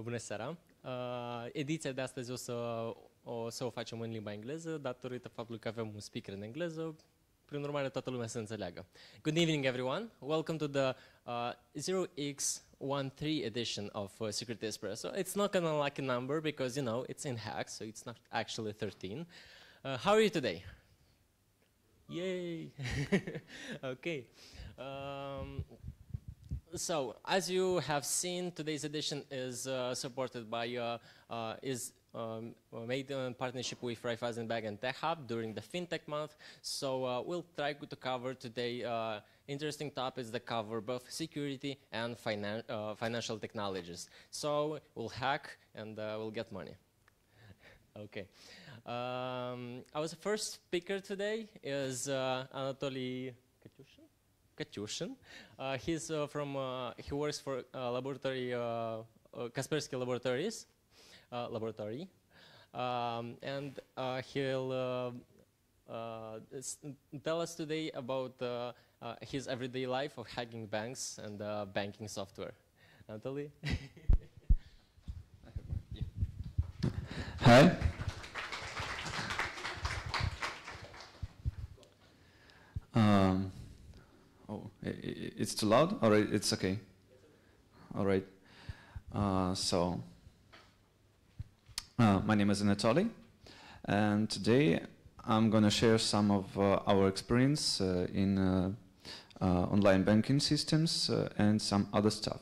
Bună seara! Ediția de astăzi o să o facem în limba engleză, datorită faptului că avem un speaker în engleză, prin urmare toată lumea să înțeleagă. Good evening everyone, welcome to the 0x13 edition of Secret Espresso. It's not an unlucky number because, you know, it's in hacks, so it's not actually 13. How are you today? Yay! Okay. So, as you have seen, today's edition is supported by, made in partnership with Raiffeisen and TechHub during the FinTech month. So we'll try to cover today interesting topics that cover both security and financial technologies. So we'll hack and we'll get money. Okay. Our first speaker today is Anatoly Katyushin. He works for laboratory, Kaspersky laboratory, and he'll tell us today about his everyday life of hacking banks and banking software. Anatoly? Hi. Oh, it's too loud? All right, it's okay. All right. My name is Anatoly, and today I'm going to share some of our experience in online banking systems and some other stuff.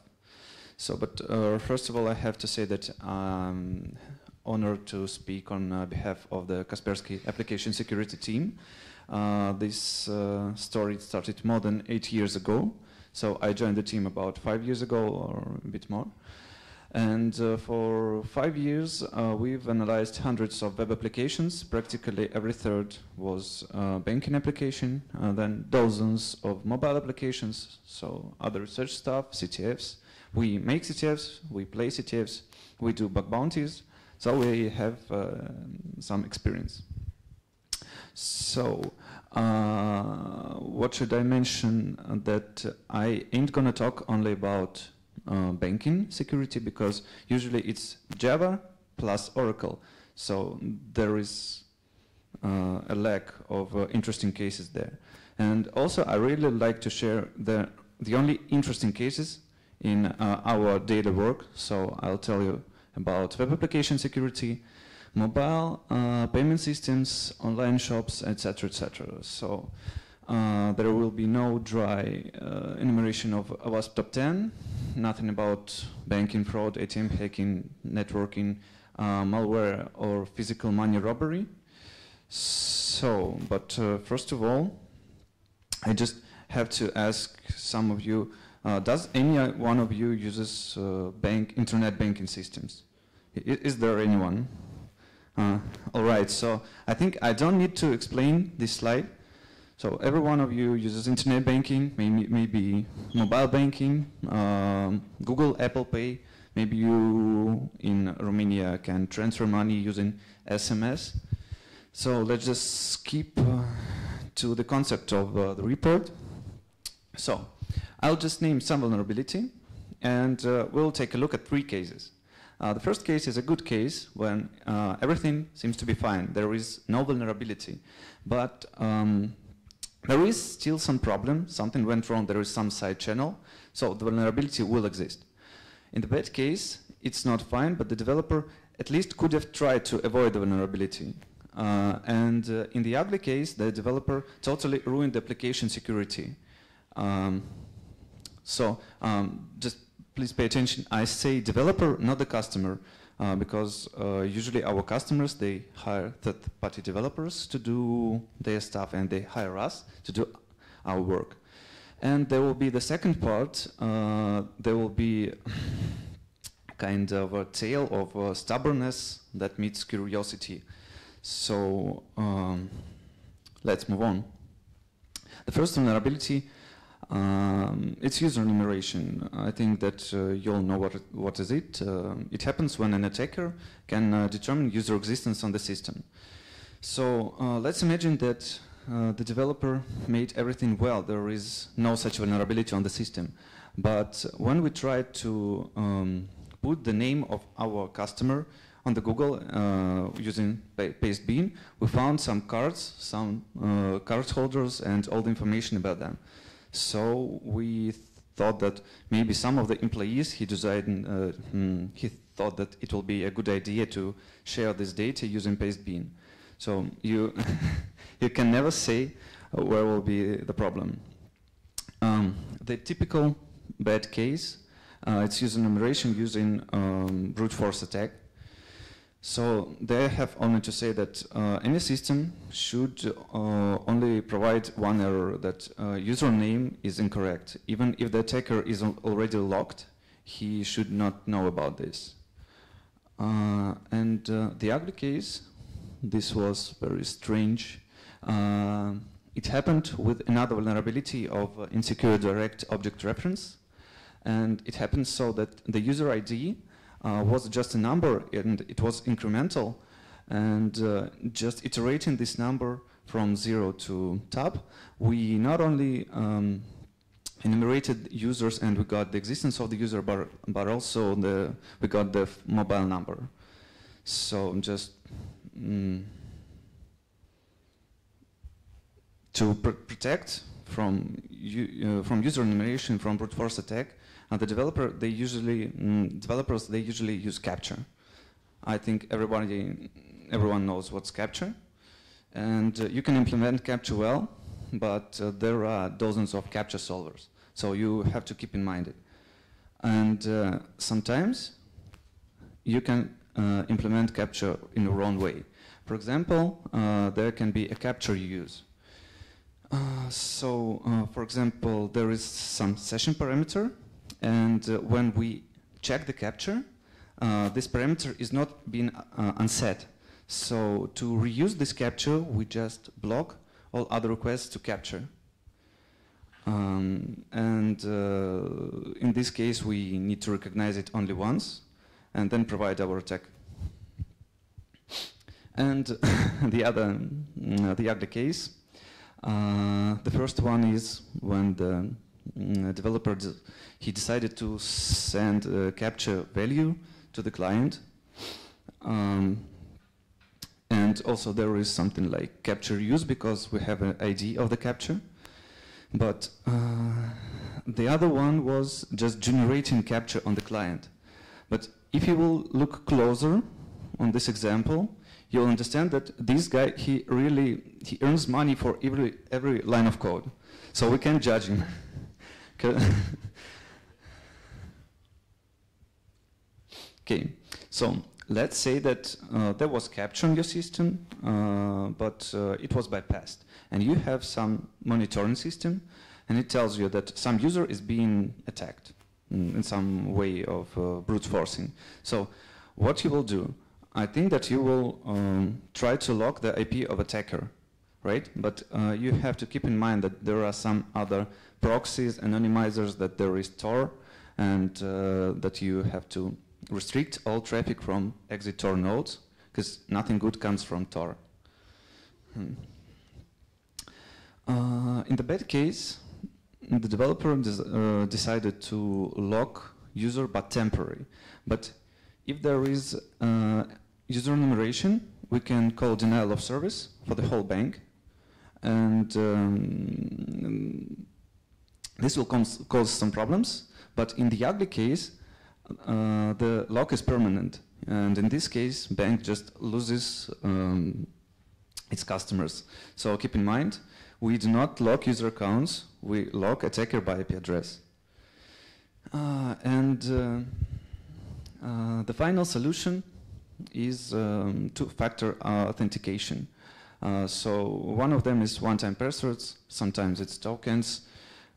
So, but first of all, I have to say that I'm honored to speak on behalf of the Kaspersky application security team. This story started more than 8 years ago, so I joined the team about 5 years ago or a bit more. And for 5 years, we've analyzed hundreds of web applications. Practically every third was banking application, then dozens of mobile applications, so other research stuff, CTFs. We make CTFs, we play CTFs, we do bug bounties, so we have some experience. So, what should I mention? That I ain't gonna talk only about banking security, because usually it's Java plus Oracle. So there is a lack of interesting cases there. And also I really like to share the only interesting cases in our daily work. So I'll tell you about web application security, mobile payment systems, online shops, etc., etc. So there will be no dry enumeration of WASP top 10, nothing about banking fraud, ATM hacking, networking, malware, or physical money robbery. So, but first of all, I just have to ask some of you, does any one of you uses internet banking systems? Is there anyone? All right, so I think I don't need to explain this slide. So every one of you uses internet banking, maybe mobile banking, Google, Apple Pay. Maybe you in Romania can transfer money using SMS. So let's just skip to the concept of the report. So I'll just name some vulnerability, and we'll take a look at 3 cases. The first case is a good case when everything seems to be fine. There is no vulnerability, but there is still some problem, something went wrong, there is some side channel, so the vulnerability will exist. In the bad case, it's not fine, but the developer at least could have tried to avoid the vulnerability. In the ugly case, the developer totally ruined the application security. Just please pay attention, I say developer, not the customer. Because usually our customers, they hire third-party developers to do their stuff, and they hire us to do our work. And there will be the second part, there will be kind of a tale of stubbornness that meets curiosity. So let's move on. The first vulnerability, it's user enumeration. I think that you all know what is it. It happens when an attacker can determine user existence on the system. So let's imagine that the developer made everything well. There is no such vulnerability on the system. But when we try to put the name of our customer on the Google using Pastebin. We found some cards, some card holders, and all the information about them. So we thought that maybe some of the employees, he thought that it will be a good idea to share this data using Pastebin. So you you can never say where will be the problem. The typical bad case, it's using enumeration using brute force attack. So they have only to say that any system should only provide one error, that username is incorrect. Even if the attacker is already logged, he should not know about this. And the ugly case, this was very strange. It happened with another vulnerability of insecure direct object reference. And it happened so that the user ID was just a number, and it was incremental, and just iterating this number from 0 to tab, we not only enumerated users and we got the existence of the user, but also we got the mobile number. So just to protect from user enumeration, from brute force attack, the developers they usually use capture. I think everyone knows what's capture, and you can implement capture well, but there are dozens of capture solvers, so you have to keep in mind it. And sometimes you can implement capture in the wrong way. For example, there can be a capture use. For example, there is some session parameter. And when we check the capture, this parameter is not being unset. So to reuse this capture, we just block all other requests to capture. In this case, we need to recognize it only once, and then provide our attack. And the ugly case, the first one is when the developer he decided to send a capture value to the client, and also there is something like capture use because we have an ID of the capture, but the other one was just generating capture on the client. But if you will look closer on this example, you'll understand that this guy he earns money for every line of code, so we can't judge him. Okay, so let's say that there was capture in your system, but it was bypassed, and you have some monitoring system, and it tells you that some user is being attacked in some way of brute forcing. So what you will do, I think that you will try to lock the IP of attacker, right? But you have to keep in mind that there are some other proxies, anonymizers, that there is Tor, and that you have to restrict all traffic from exit Tor nodes, because nothing good comes from Tor. In the bad case, the developer decided to lock user but temporary. But if there is user enumeration, we can call denial of service for the whole bank, and this will cause some problems. But in the ugly case, the lock is permanent, and in this case, bank just loses its customers. So keep in mind, we do not lock user accounts, we lock attacker by IP address. The final solution is two-factor authentication. So one of them is one-time passwords, sometimes it's tokens,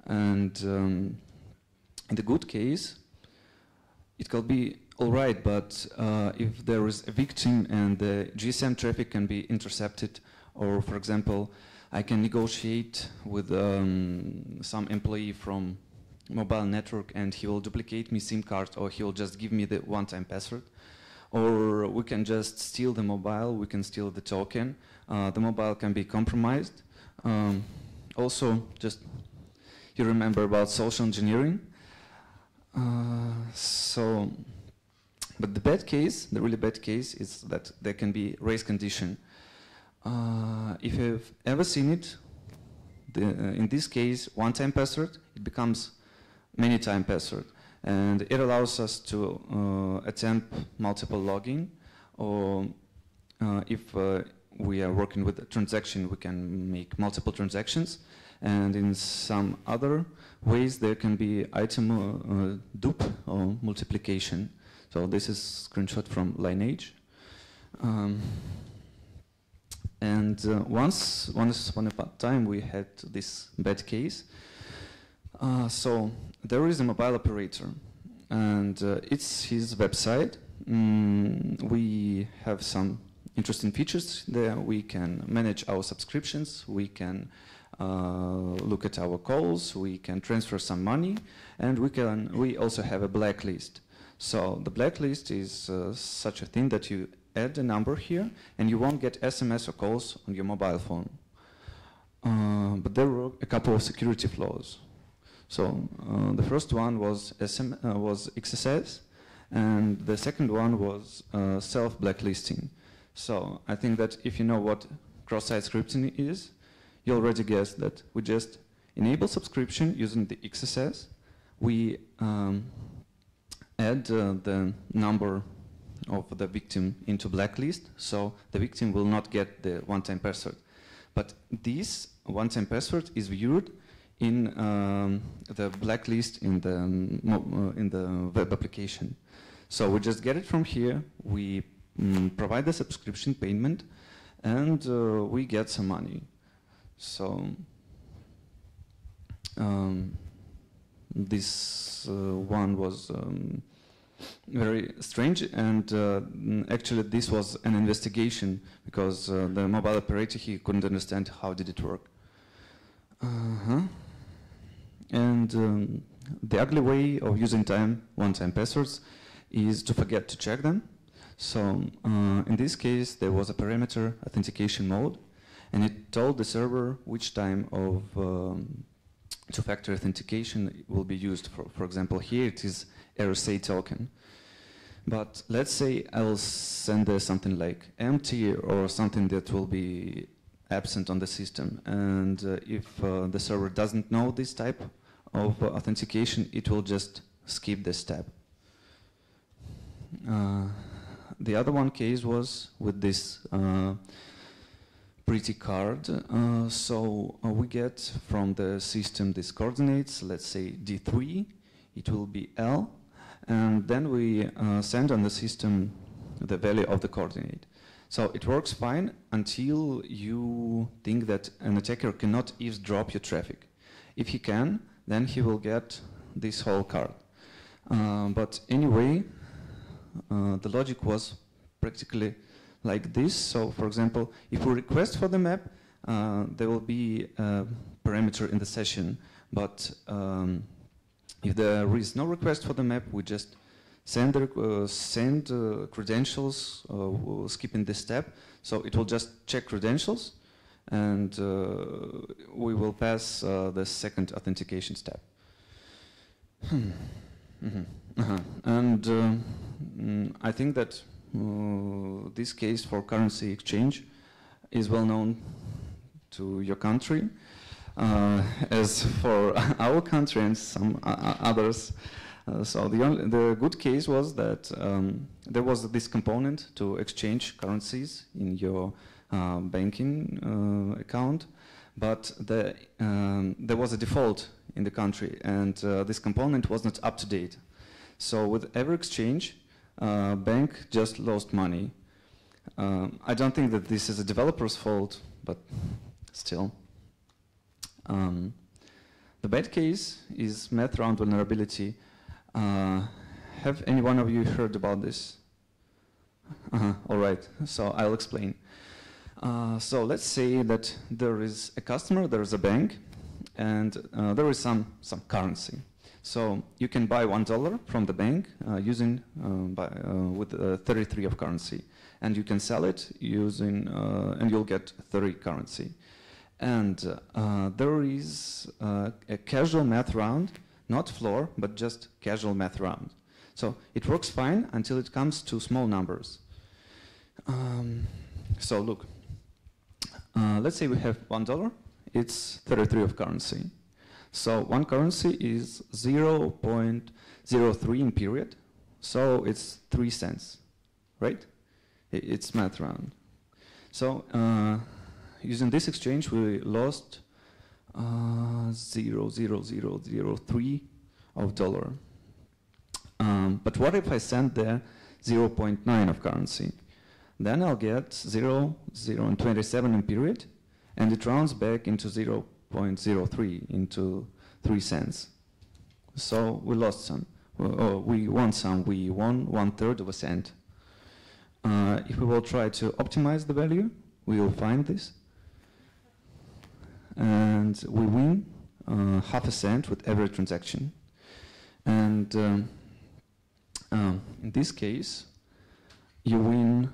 and in the good case, it can be all right, but if there is a victim and the GSM traffic can be intercepted, or for example, I can negotiate with some employee from mobile network and he will duplicate me SIM card, or he will just give me the one-time password, or we can just steal the mobile, we can steal the token, the mobile can be compromised. Also, just you remember about social engineering. So But the bad case, the really bad case, is that there can be race condition. If you've ever seen it, in this case, one-time password, it becomes many-time password. And it allows us to attempt multiple login, or if we are working with a transaction, we can make multiple transactions. And in some other ways, there can be item dupe or multiplication. So this is a screenshot from Lineage. Once upon a time, we had this bad case. So there is a mobile operator, and it's his website. We have some interesting features there. We can manage our subscriptions. We can look at our calls. We can transfer some money, and we also have a blacklist. So the blacklist is such a thing that you add a number here, and you won't get SMS or calls on your mobile phone. But there were a couple of security flaws. So the first one was XSS, and the second one was self-blacklisting. So I think that if you know what cross-site scripting is, you already guess that we just enable subscription using the XSS. We add the number of the victim into blacklist, so the victim will not get the one-time password. But this one-time password is viewed in the blacklist in the web application. So we just get it from here, we provide the subscription payment, and we get some money. So this one was very strange, and actually this was an investigation because the mobile operator, he couldn't understand how did it work. And the ugly way of using one-time passwords is to forget to check them. So in this case, there was a parameter authentication mode, and it told the server which time of two-factor authentication will be used. For example, here it is RSA token. But let's say I will send there something like empty or something that will be absent on the system. And if the server doesn't know this type of authentication, it will just skip this step. The other one case was with this pretty card. So we get from the system these coordinates, let's say D3, it will be L, and then we send on the system the value of the coordinate. So it works fine until you think that an attacker cannot eavesdrop your traffic. If he can, then he will get this whole card. But anyway, the logic was practically like this. So for example, if we request for the map, there will be a parameter in the session. But if there is no request for the map, we just send credentials, skipping this step. So it will just check credentials, and we will pass the second authentication step. And I think that this case for currency exchange is well known to your country. As for our country and some others, so the good case was that there was this component to exchange currencies in your banking account, but there was a default in the country, and this component was not up to date. So with every exchange, bank just lost money. I don't think that this is a developer's fault, but still. The bad case is math round vulnerability. Have any one of you heard about this? All right, so I'll explain. So let's say that there is a customer, there is a bank, and there is some currency. So you can buy $1 from the bank using with 33 of currency, and you can sell it using and you'll get 30 currency. And there is a casual math round, not floor, but just casual math round. So it works fine until it comes to small numbers. So look, let's say we have $1. It's 33 of currency. So one currency is 0.03 in period. So it's 3 cents, right? It's math round. So using this exchange, we lost 0.00003 of dollar. But what if I send there 0.9 of currency? Then I'll get 0.27 in period, and it rounds back into 0.03 into 3 cents. So we lost some. We won some. We won 1/3 of a cent. If we will try to optimize the value, we will find this. And we win half a cent with every transaction. And in this case, you win,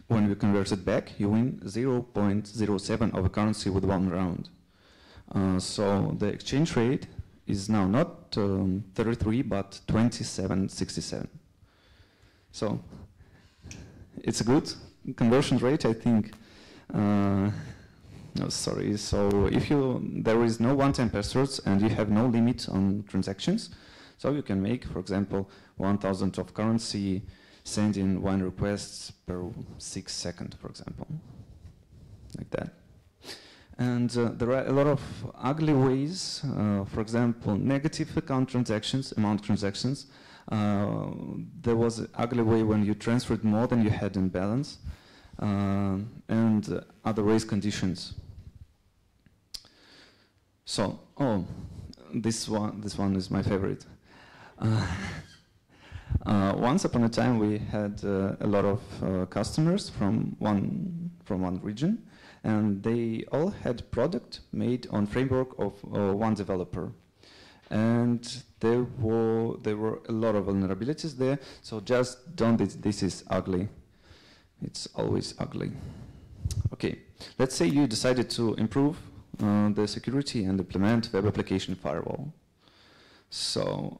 when we convert it back, you win 0.07 of a currency with one round. So the exchange rate is now not 33, but 27.67. So it's a good conversion rate, I think. No, sorry. So if there is no one-time passwords and you have no limit on transactions, so you can make, for example, 1,000 of currency, send in 1 request per 6 seconds, for example, like that. And there are a lot of ugly ways. For example, negative account transactions, amount transactions. There was an ugly way when you transferred more than you had in balance, and other race conditions. So, this one is my favorite. Once upon a time, we had a lot of customers from one region, and they all had product made on framework of one developer. And there were a lot of vulnerabilities there, so just don't, this is ugly. It's always ugly. Okay, let's say you decided to improve the security and implement web application firewall. So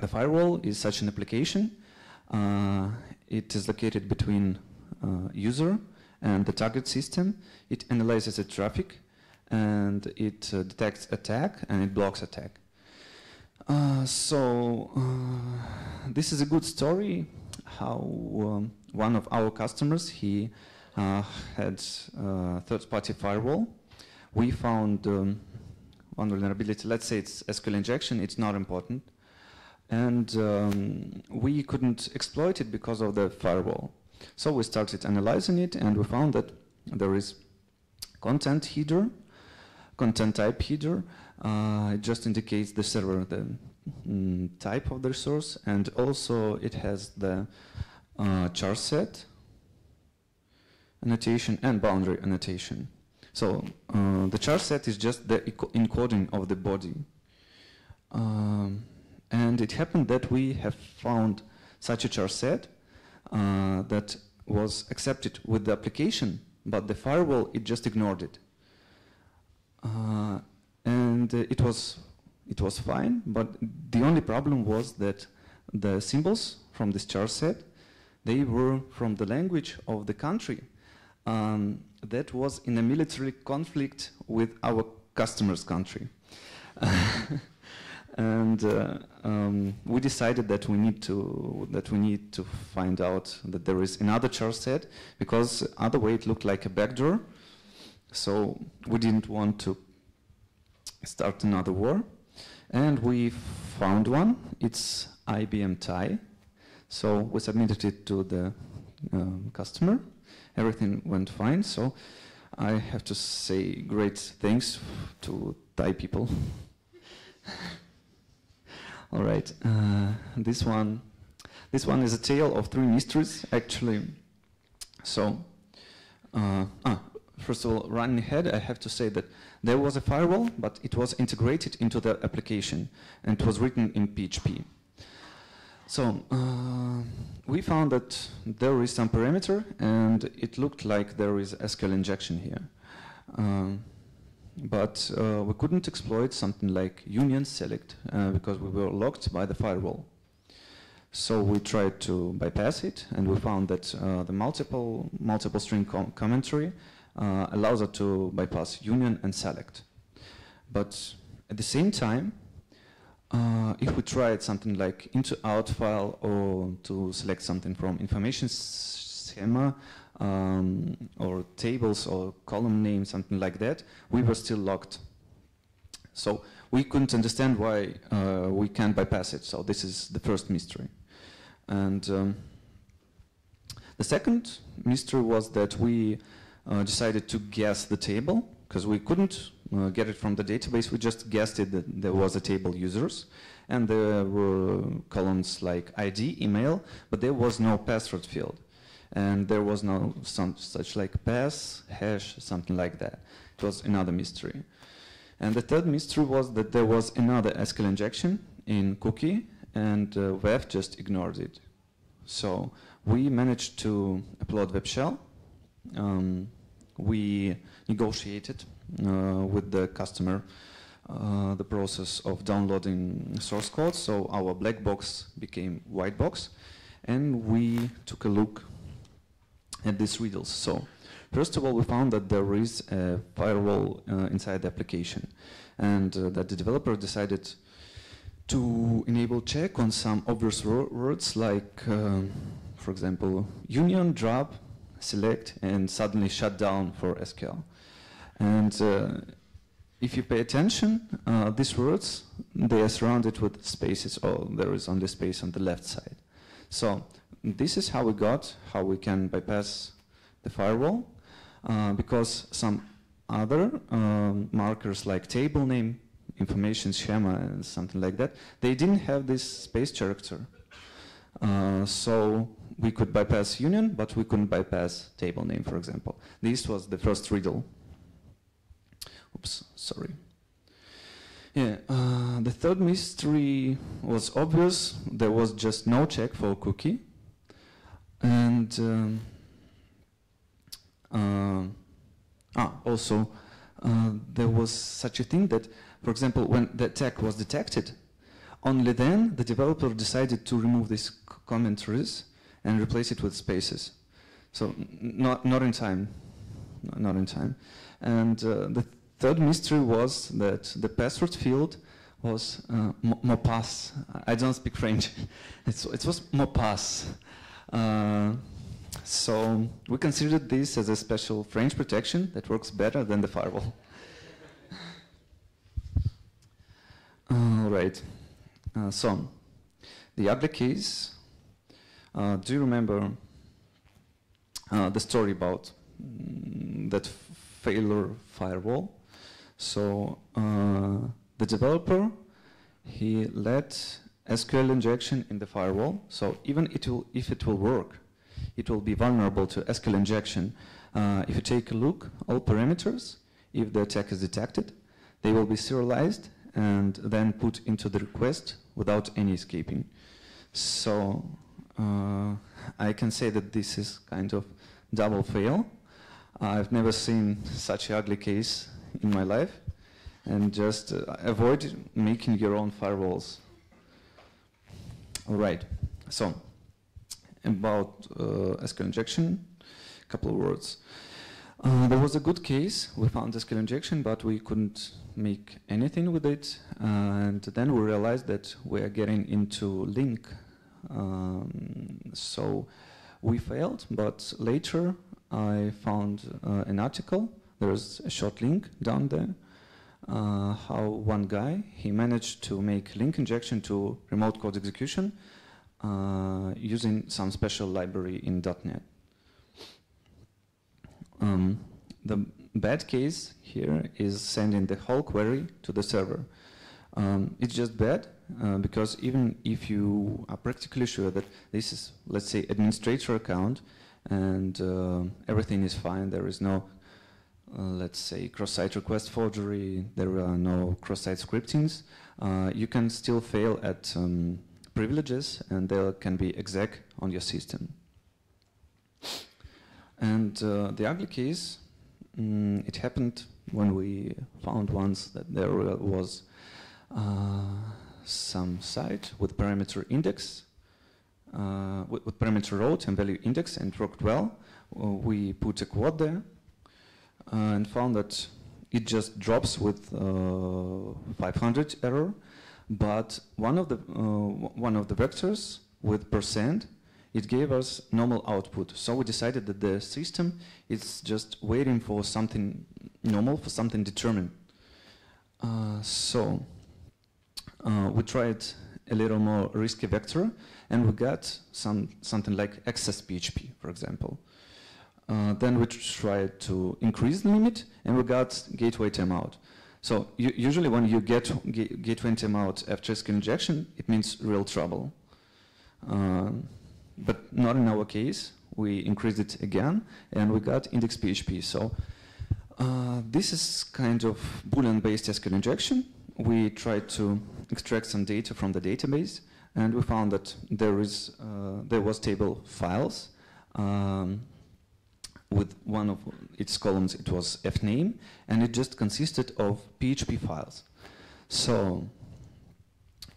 the firewall is such an application. It is located between user and the target system. It analyzes the traffic, and it detects attack, and it blocks attack. This is a good story how one of our customers, he had third-party firewall. We found one vulnerability. Let's say it's Sql Injection. It's not important. And we couldn't exploit it because of the firewall. So we started analyzing it, and we found that there is content header, content type header. It just indicates the server, the type of the resource, and also it has the char set annotation and boundary annotation. So the char set is just the encoding of the body. And it happened that we have found such a char set that was accepted with the application, but the firewall, it just ignored it. And it was fine, but the only problem was that the symbols from this char set, they were from the language of the country that was in a military conflict with our customer's country. And we decided that we need to find out that there is another char set, because other way it looked like a backdoor. So we didn't want to start another war, and we found one. It's IBM TIE. So we submitted it to the customer. Everything went fine. So I have to say great thanks to TIE people. All right, this one is a tale of 3 mysteries, actually. So, first of all, running ahead, I have to say that there was a firewall, but it was integrated into the application, and it was written in PHP. So, we found that there is some parameter, and it looked like there is Sql injection here. But we couldn't exploit something like union select because we were locked by the firewall. So we tried to bypass it, and we found that the multiple string commentary allows us to bypass union and select. But at the same time, if we tried something like into out file or to select something from information schema or tables or column name, something like that, we were still locked. So we couldn't understand why we can't bypass it. So this is the first mystery. And the second mystery was that we decided to guess the table, because we couldn't get it from the database. We just guessed it that there was a table users, and there were columns like ID, email, but there was no password field. And there was no such like pass, hash, something like that. It was another mystery. And the third mystery was that there was another Sql injection in cookie, and Web just ignored it. So we managed to upload web shell. We negotiated with the customer the process of downloading source code, so our black box became white box, and we took a look at these riddles. So first of all, we found that there is a firewall inside the application, and that the developer decided to enable check on some obvious words like, for example, union, drop, select, and suddenly shut down for SQL. And if you pay attention, these words, they are surrounded with spaces, or there is only space on the left side. So this is how we can bypass the firewall, because some other markers like table name, information schema, and something like that, they didn't have this space character. So we could bypass union, but we couldn't bypass table name, for example. This was the first riddle. Oops, sorry. Yeah, the third mystery was obvious. There was just no check for cookie. And also, there was such a thing that, for example, when the attack was detected, only then the developer decided to remove these commentaries and replace it with spaces. So not in time, not in time. And the third mystery was that the password field was mopas. I don't speak French. It was mopas. So we considered this as a special French protection that works better than the firewall. All right. So the ugly case. Do you remember the story about that failure firewall? So the developer, he let SQL injection in the firewall. So even if it will work, it will be vulnerable to SQL injection. If you take a look, all parameters, if the attack is detected, they will be serialized and then put into the request without any escaping. So I can say that this is kind of double fail. I've never seen such an ugly case in my life, and just avoid making your own firewalls. All right, so about SQL injection, a couple of words. There was a good case. We found SQL injection, but we couldn't make anything with it, and then we realized that we are getting into link. So we failed, but later I found an article. There's a short link down there. How one guy, he managed to make link injection to remote code execution using some special library in .NET. The bad case here is sending the whole query to the server. It's just bad because even if you are practically sure that this is, let's say, administrator account and everything is fine, there is no, let's say, cross-site request forgery, there are no cross-site scriptings, you can still fail at privileges, and there can be exec on your system. And the ugly case, it happened when we found once that there was some site with parameter index, with parameter route and value index, and it worked well. We put a quote there and found that it just drops with 500 error, but one of the vectors with %, it gave us normal output. So we decided that the system is just waiting for something normal, for something determined. So we tried a little more risky vector, and we got something like excess PHP, for example. Then we tried to increase the limit, and we got gateway timeout. So usually when you get gateway timeout after Sql injection, it means real trouble. But not in our case. We increased it again, and we got index PHP. So this is kind of Boolean-based Sql injection. We tried to extract some data from the database, and we found that there was table files. With one of its columns, it was fname, and it just consisted of PHP files. So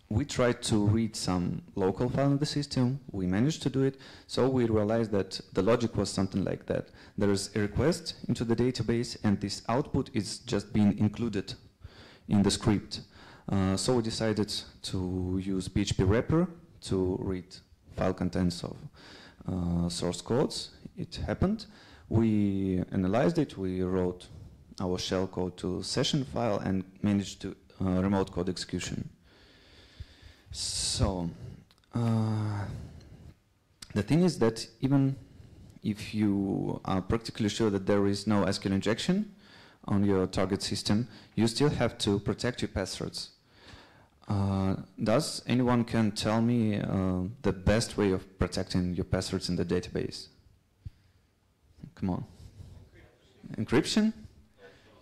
we tried to read some local file in the system. We managed to do it. So we realized that the logic was something like that. There is a request into the database, and this output is just being included in the script. So we decided to use PHP wrapper to read file contents of source codes. It happened. We analyzed it. We wrote our shell code to session file and managed to remote code execution. So the thing is that even if you are practically sure that there is no Sql injection on your target system, you still have to protect your passwords. Does anyone can tell me the best way of protecting your passwords in the database? Come on. Encryption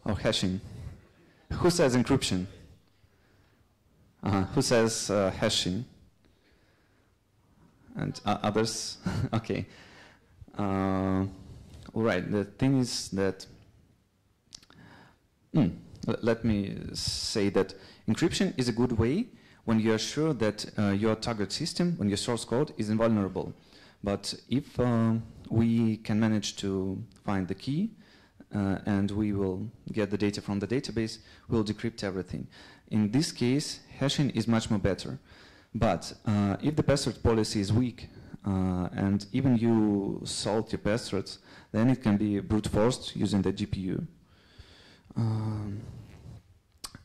or hashing? Who says encryption? Who says hashing? And others? Okay. All right. The thing is that let me say that encryption is a good way when you are sure that your target system, when your source code is invulnerable. But if we can manage to find the key and we will get the data from the database, we'll decrypt everything. In this case, hashing is much more better. But if the password policy is weak and even you salt your passwords, then it can be brute forced using the GPU.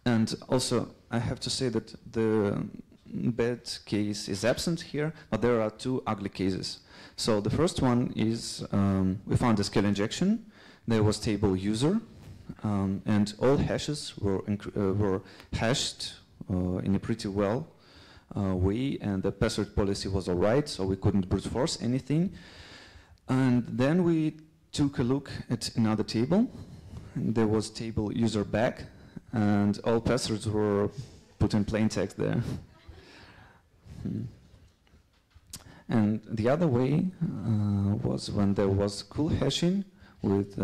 And also, I have to say that the bad case is absent here, but there are two ugly cases. So the first one is we found a Sql injection. There was table user, and all hashes were hashed in a pretty well way, and the password policy was all right, so we couldn't brute force anything. And then we took a look at another table. There was table user back, and all passwords were put in plain text there. And the other way was when there was cool hashing with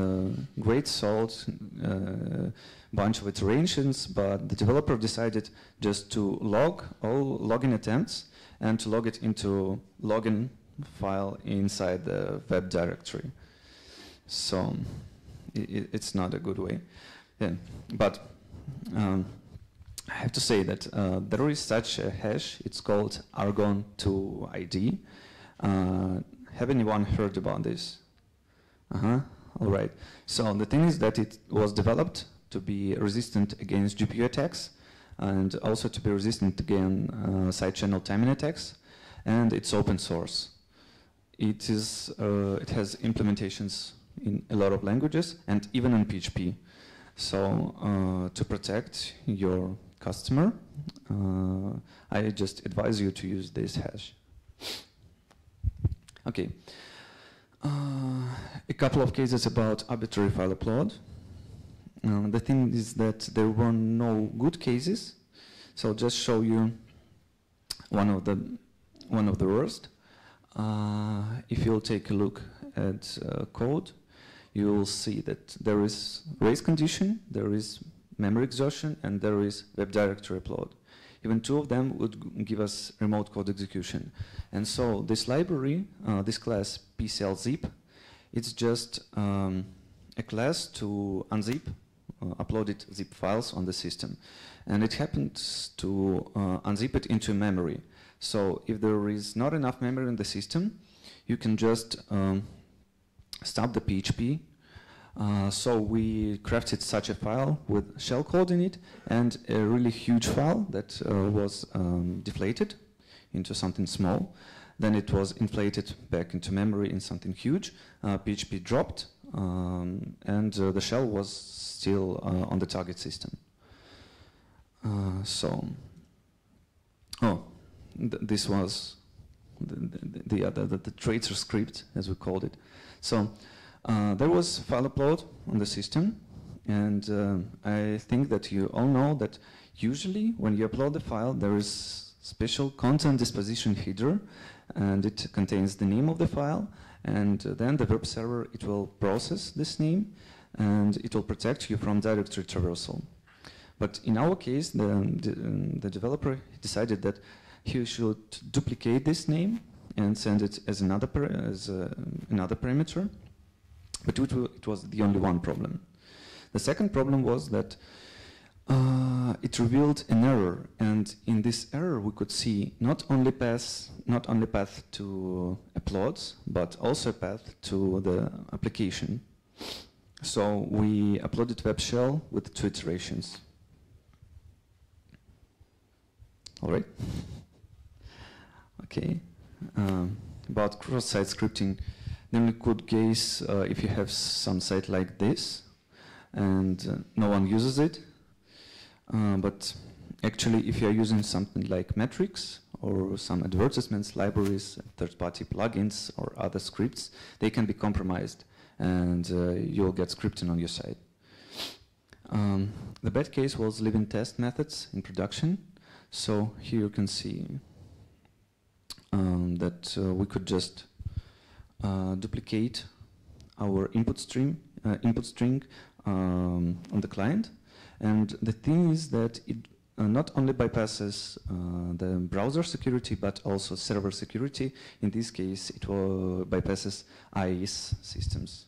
great salt, bunch of iterations, but the developer decided just to log all login attempts and to log it into login file inside the web directory. So it's not a good way. Yeah. But I have to say that there is such a hash. It's called Argon2ID. Have anyone heard about this? All right. So the thing is that it was developed to be resistant against GPU attacks and also to be resistant against side channel timing attacks, and it's open source. It has implementations in a lot of languages and even in PHP. So to protect your customer, I just advise you to use this hash. Okay. A couple of cases about arbitrary file upload. The thing is that there were no good cases, so just show you one of the worst. If you'll take a look at code, you will see that there is race condition, there is memory exhaustion, and there is web directory upload. even two of them would give us remote code execution. And so this library, this class PCLzip, it's just a class to unzip uploaded zip files on the system. And it happens to unzip it into memory. So if there is not enough memory in the system, you can just stop the PHP. So we crafted such a file with shellcode in it and a really huge file that was deflated into something small. Then it was inflated back into memory in something huge. PHP dropped, and the shell was still on the target system. This was the tracer script, as we called it. So there was file upload on the system, and I think that you all know that usually when you upload the file, there is special content disposition header, and it contains the name of the file, and then the web server, it will process this name, and it will protect you from directory traversal. But in our case, the developer decided that he should duplicate this name and send it as another parameter, but it was the only one problem. The second problem was that it revealed an error, and in this error we could see not only path to uploads, but also a path to the application. So we uploaded web shell with 2 iterations. All right. Okay. About cross-site scripting, then we could guess if you have some site like this, and no one uses it. But actually, if you are using something like metrics or some advertisements, libraries, third-party plugins, or other scripts, they can be compromised, and you'll get scripting on your site. The bad case was leaving test methods in production. So here you can see that we could just duplicate our input string on the client. And the thing is that it not only bypasses the browser security, but also server security. In this case, it bypasses IaaS systems.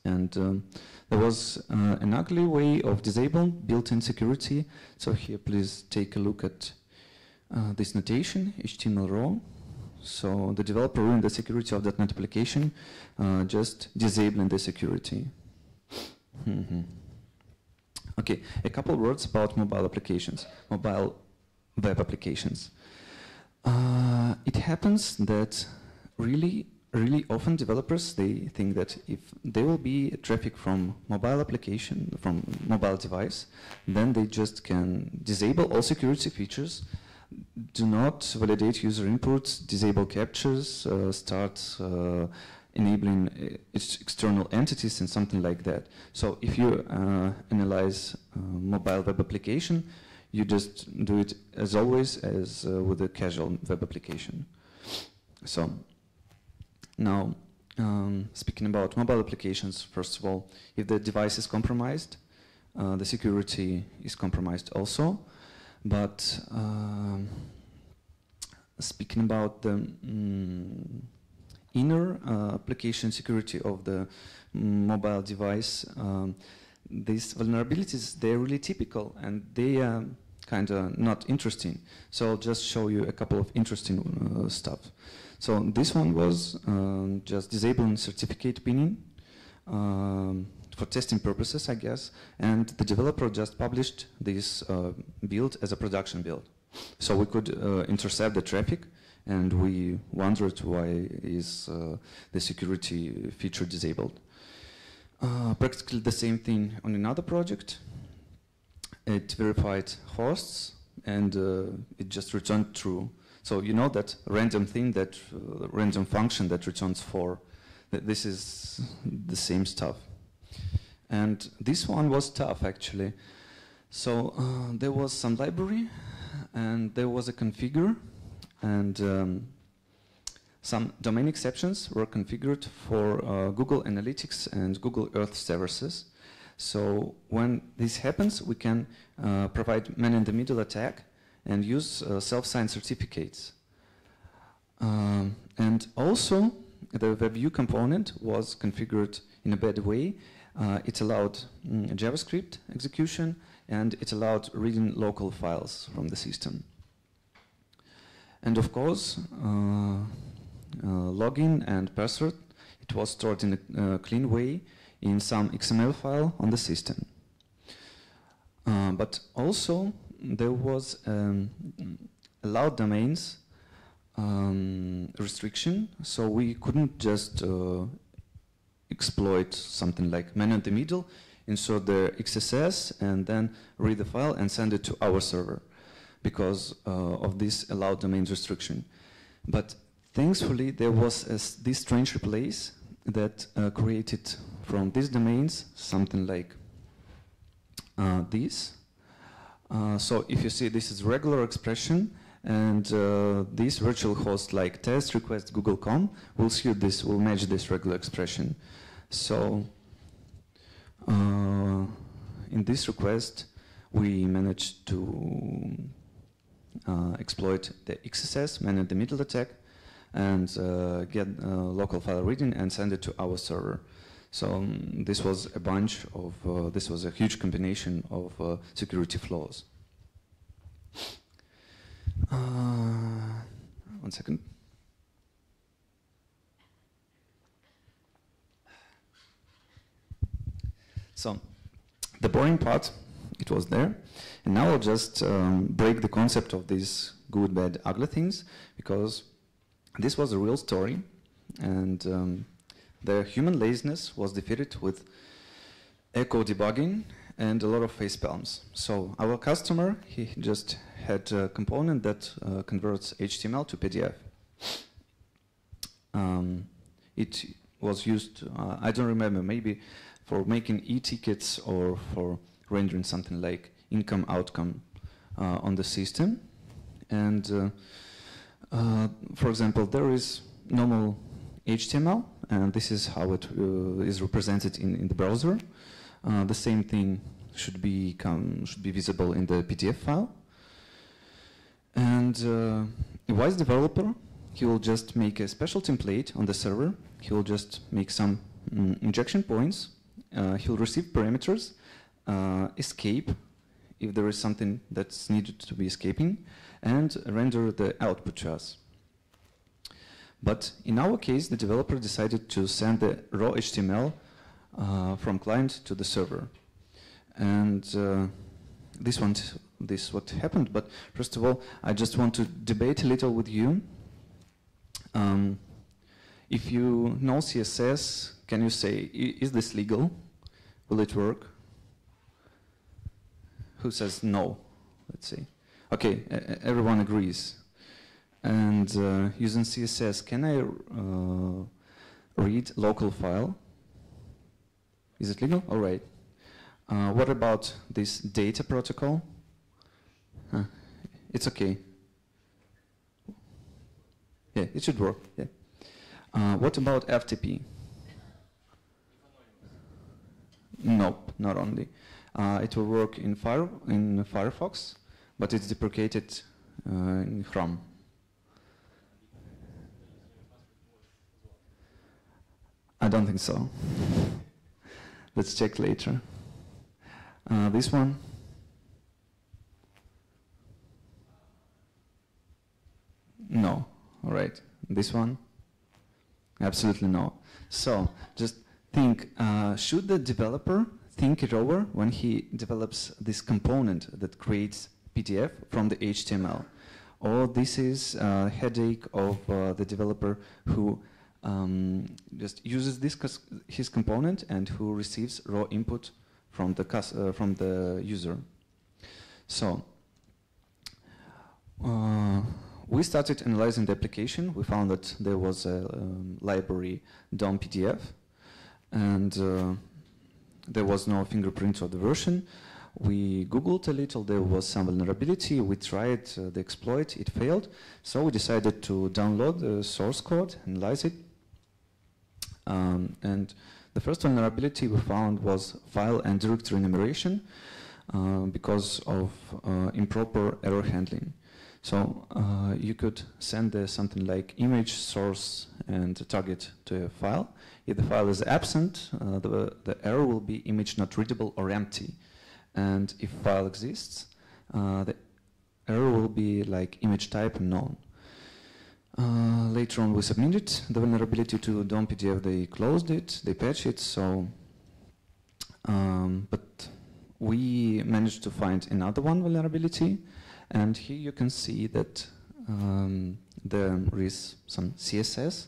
And there was an ugly way of disabling built-in security. So here, please take a look at this notation, HTML raw. So the developer ruined the security of that .NET application, just disabling the security. Okay, a couple words about mobile applications, mobile web applications. It happens that really often developers, they think that if there will be traffic from mobile application, from mobile device, then they just can disable all security features, do not validate user inputs, disable captures, start enabling external entities and something like that. So if you analyze mobile web application, you just do it as always as with a casual web application. So now, speaking about mobile applications, first of all, if the device is compromised, the security is compromised also. But speaking about the inner application security of the mobile device, these vulnerabilities, they're really typical and they are kind of not interesting. So I'll just show you a couple of interesting stuff. So this one was just disabling certificate pinning for testing purposes, I guess, and the developer just published this build as a production build. So we could intercept the traffic, and we wondered why is the security feature disabled. Practically the same thing on another project. It verified hosts, and it just returned true. So you know that random thing, that random function that returns 4, this is the same stuff. And this one was tough, actually. So there was some library, and there was a configure, and some domain exceptions were configured for Google Analytics and Google Earth services. So when this happens, we can provide man-in-the-middle attack and use self-signed certificates. And also, the WebView component was configured in a bad way. It allowed JavaScript execution, and it allowed reading local files from the system. And of course, login and password, it was stored in a clean way in some XML file on the system. But also, there was allowed domains restriction, so we couldn't just exploit something like man in the middle, insert the XSS, and then read the file and send it to our server because of this allowed domains restriction. But thankfully, there was this strange replace that created from these domains something like this. So if you see, this is regular expression, and this virtual host like test request google.com will suit this, will match this regular expression. So in this request, we managed to exploit the XSS, man-in-the-middle attack, and get local file reading and send it to our server. So this was a bunch of, this was a huge combination of security flaws. One second. So the boring part, it was there. And now I'll just break the concept of these good, bad, ugly things, because this was a real story, and the human laziness was defeated with echo debugging and a lot of face palms. So our customer, he just had a component that converts HTML to PDF. It was used, I don't remember, maybe for making e-tickets or for rendering something like income outcome on the system. And for example, there is normal HTML, and this is how it is represented in the browser. The same thing should be visible in the PDF file. And a wise developer, he will just make a special template on the server. He will just make some injection points. He'll receive parameters, escape if there is something that's needed to be escaping, and render the output to us. But in our case, the developer decided to send the raw HTML from client to the server. And this is what happened. But first of all, I just want to debate a little with you. If you know CSS, can you say, is this legal? Will it work? Who says no? Let's see. Okay, everyone agrees. And using CSS, can I read local file? Is it legal? All right. What about this data protocol? It's okay. Yeah, it should work. Yeah. What about FTP? Nope, not only. It will work in Firefox, but it's deprecated in Chrome. I don't think so. Let's check later. This one. No. All right. This one. Absolutely no. So just think, should the developer think it over when he develops this component that creates PDF from the HTML? Or this is a headache of the developer who just uses his component and who receives raw input from the user. So we started analyzing the application. We found that there was a library DOM PDF, and there was no fingerprint of the version. We Googled a little, there was some vulnerability. We tried the exploit, it failed. So we decided to download the source code, analyze it. And The first vulnerability we found was file and directory enumeration because of improper error handling. So you could send something like image, source, and target to a file. If the file is absent, the error will be image not readable or empty. And if file exists, the error will be like image type unknown. Later on we submitted the vulnerability to DOM PDF. They closed it, they patched it, so but we managed to find another one vulnerability, and here you can see that there is some CSS,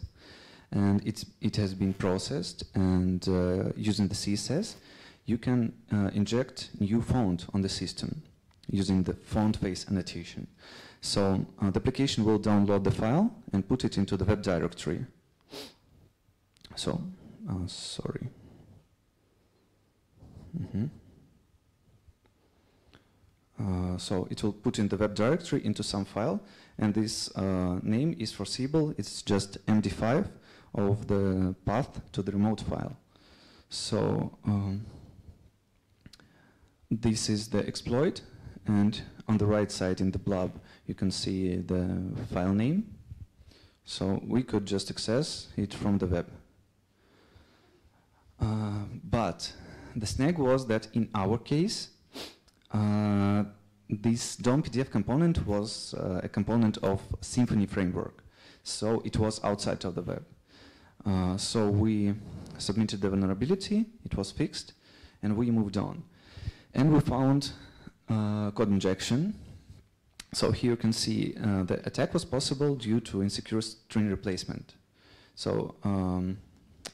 and it has been processed, and using the CSS you can inject new font on the system using the font face annotation. So the application will download the file and put it into the web directory. So, sorry. So it will put in the web directory into some file, and this name is foreseeable. It's just MD5 of the path to the remote file. So this is the exploit, and on the right side in the blob you can see the file name. So we could just access it from the web. But the snag was that in our case, this DOM PDF component was a component of Symfony framework. So it was outside of the web. So we submitted the vulnerability, it was fixed, and we moved on. And we found code injection. So here you can see the attack was possible due to insecure string replacement. So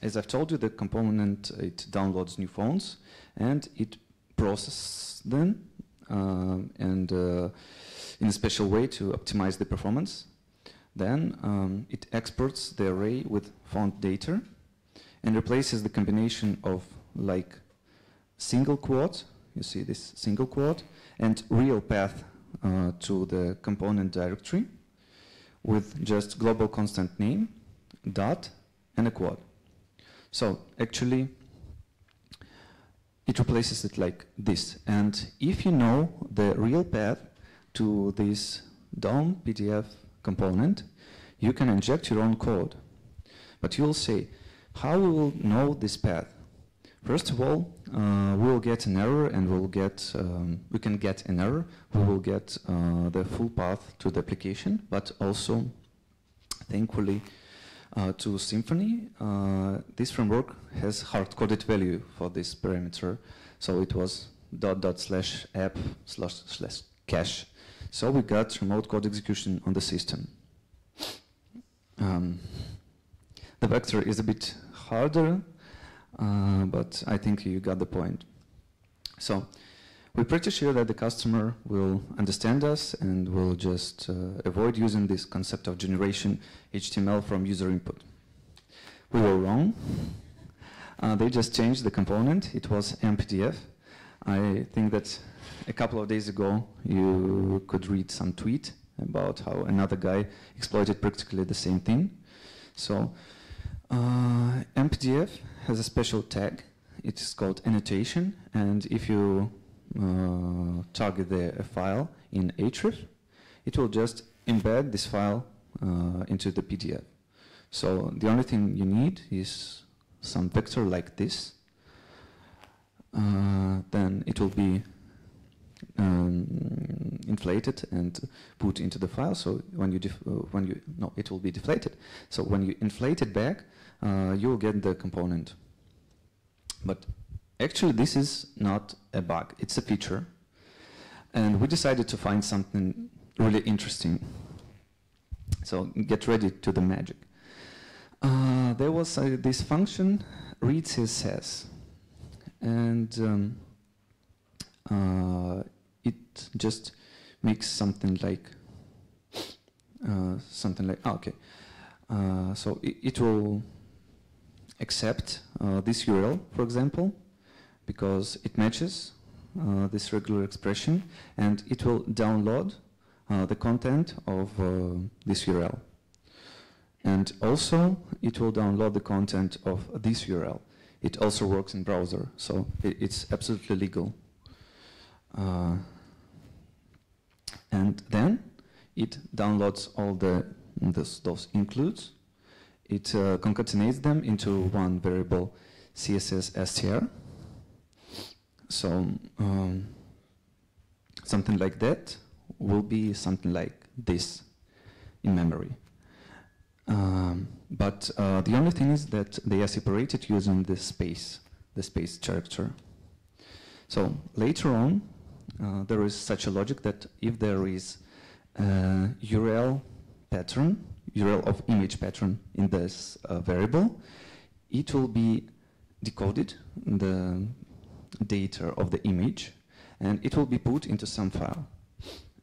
as I've told you, the component, it downloads new fonts and it processes them and in a special way to optimize the performance. Then it exports the array with font data and replaces the combination of like single quote, you see this single quote, and real path to the component directory with just global constant name, dot, and a quote. So actually, it replaces it like this. And if you know the real path to this DOM PDF component, you can inject your own code. But you'll say, how we will know this path? First of all, we'll get an error, and we can get an error. We will get the full path to the application, but also, thankfully, to Symfony, this framework has hard-coded value for this parameter. So it was /app//cache. So we got remote code execution on the system. The vector is a bit harder, but I think you got the point. So we're pretty sure that the customer will understand us and will just avoid using this concept of generation HTML from user input. We were wrong. They just changed the component. It was MPDF. I think that a couple of days ago you could read some tweet about how another guy exploited practically the same thing. So MPDF has a special tag. It is called annotation, and if you target a file in href, it will just embed this file into the PDF. So the only thing you need is some vector like this. Then it will be inflated and put into the file. So when it will be deflated. So when you inflate it back, you will get the component. But actually, this is not a bug, it's a feature. And we decided to find something really interesting. So get ready to the magic. There was this function, read CSS. And it just makes something like, okay. So it will accept this URL, for example, because it matches this regular expression, and it will download the content of this URL. And also, it will download the content of this URL. it also works in browser, so it's absolutely legal. And then it downloads all those includes. It concatenates them into one variable CSS str. So something like that will be something like this in memory. But the only thing is that they are separated using the space character. So later on, there is such a logic that if there is a URL pattern, URL of image pattern in this variable, it will be decoded, the data of the image, and it will be put into some file.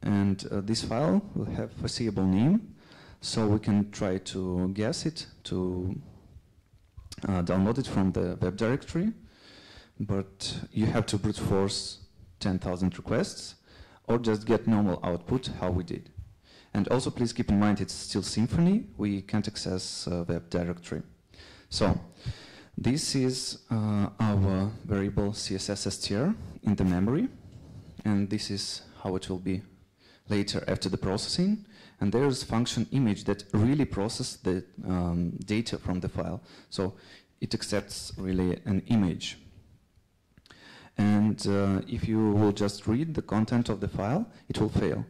And this file will have foreseeable name, so we can try to guess it, to download it from the web directory, but you have to brute force 10,000 requests, or just get normal output, how we did. And also please keep in mind it's still Symfony, we can't access web directory. So this is our variable CSS str in the memory, and this is how it will be later after the processing. And there's function image that really processes the data from the file. So it accepts really an image. And if you will just read the content of the file, it will fail.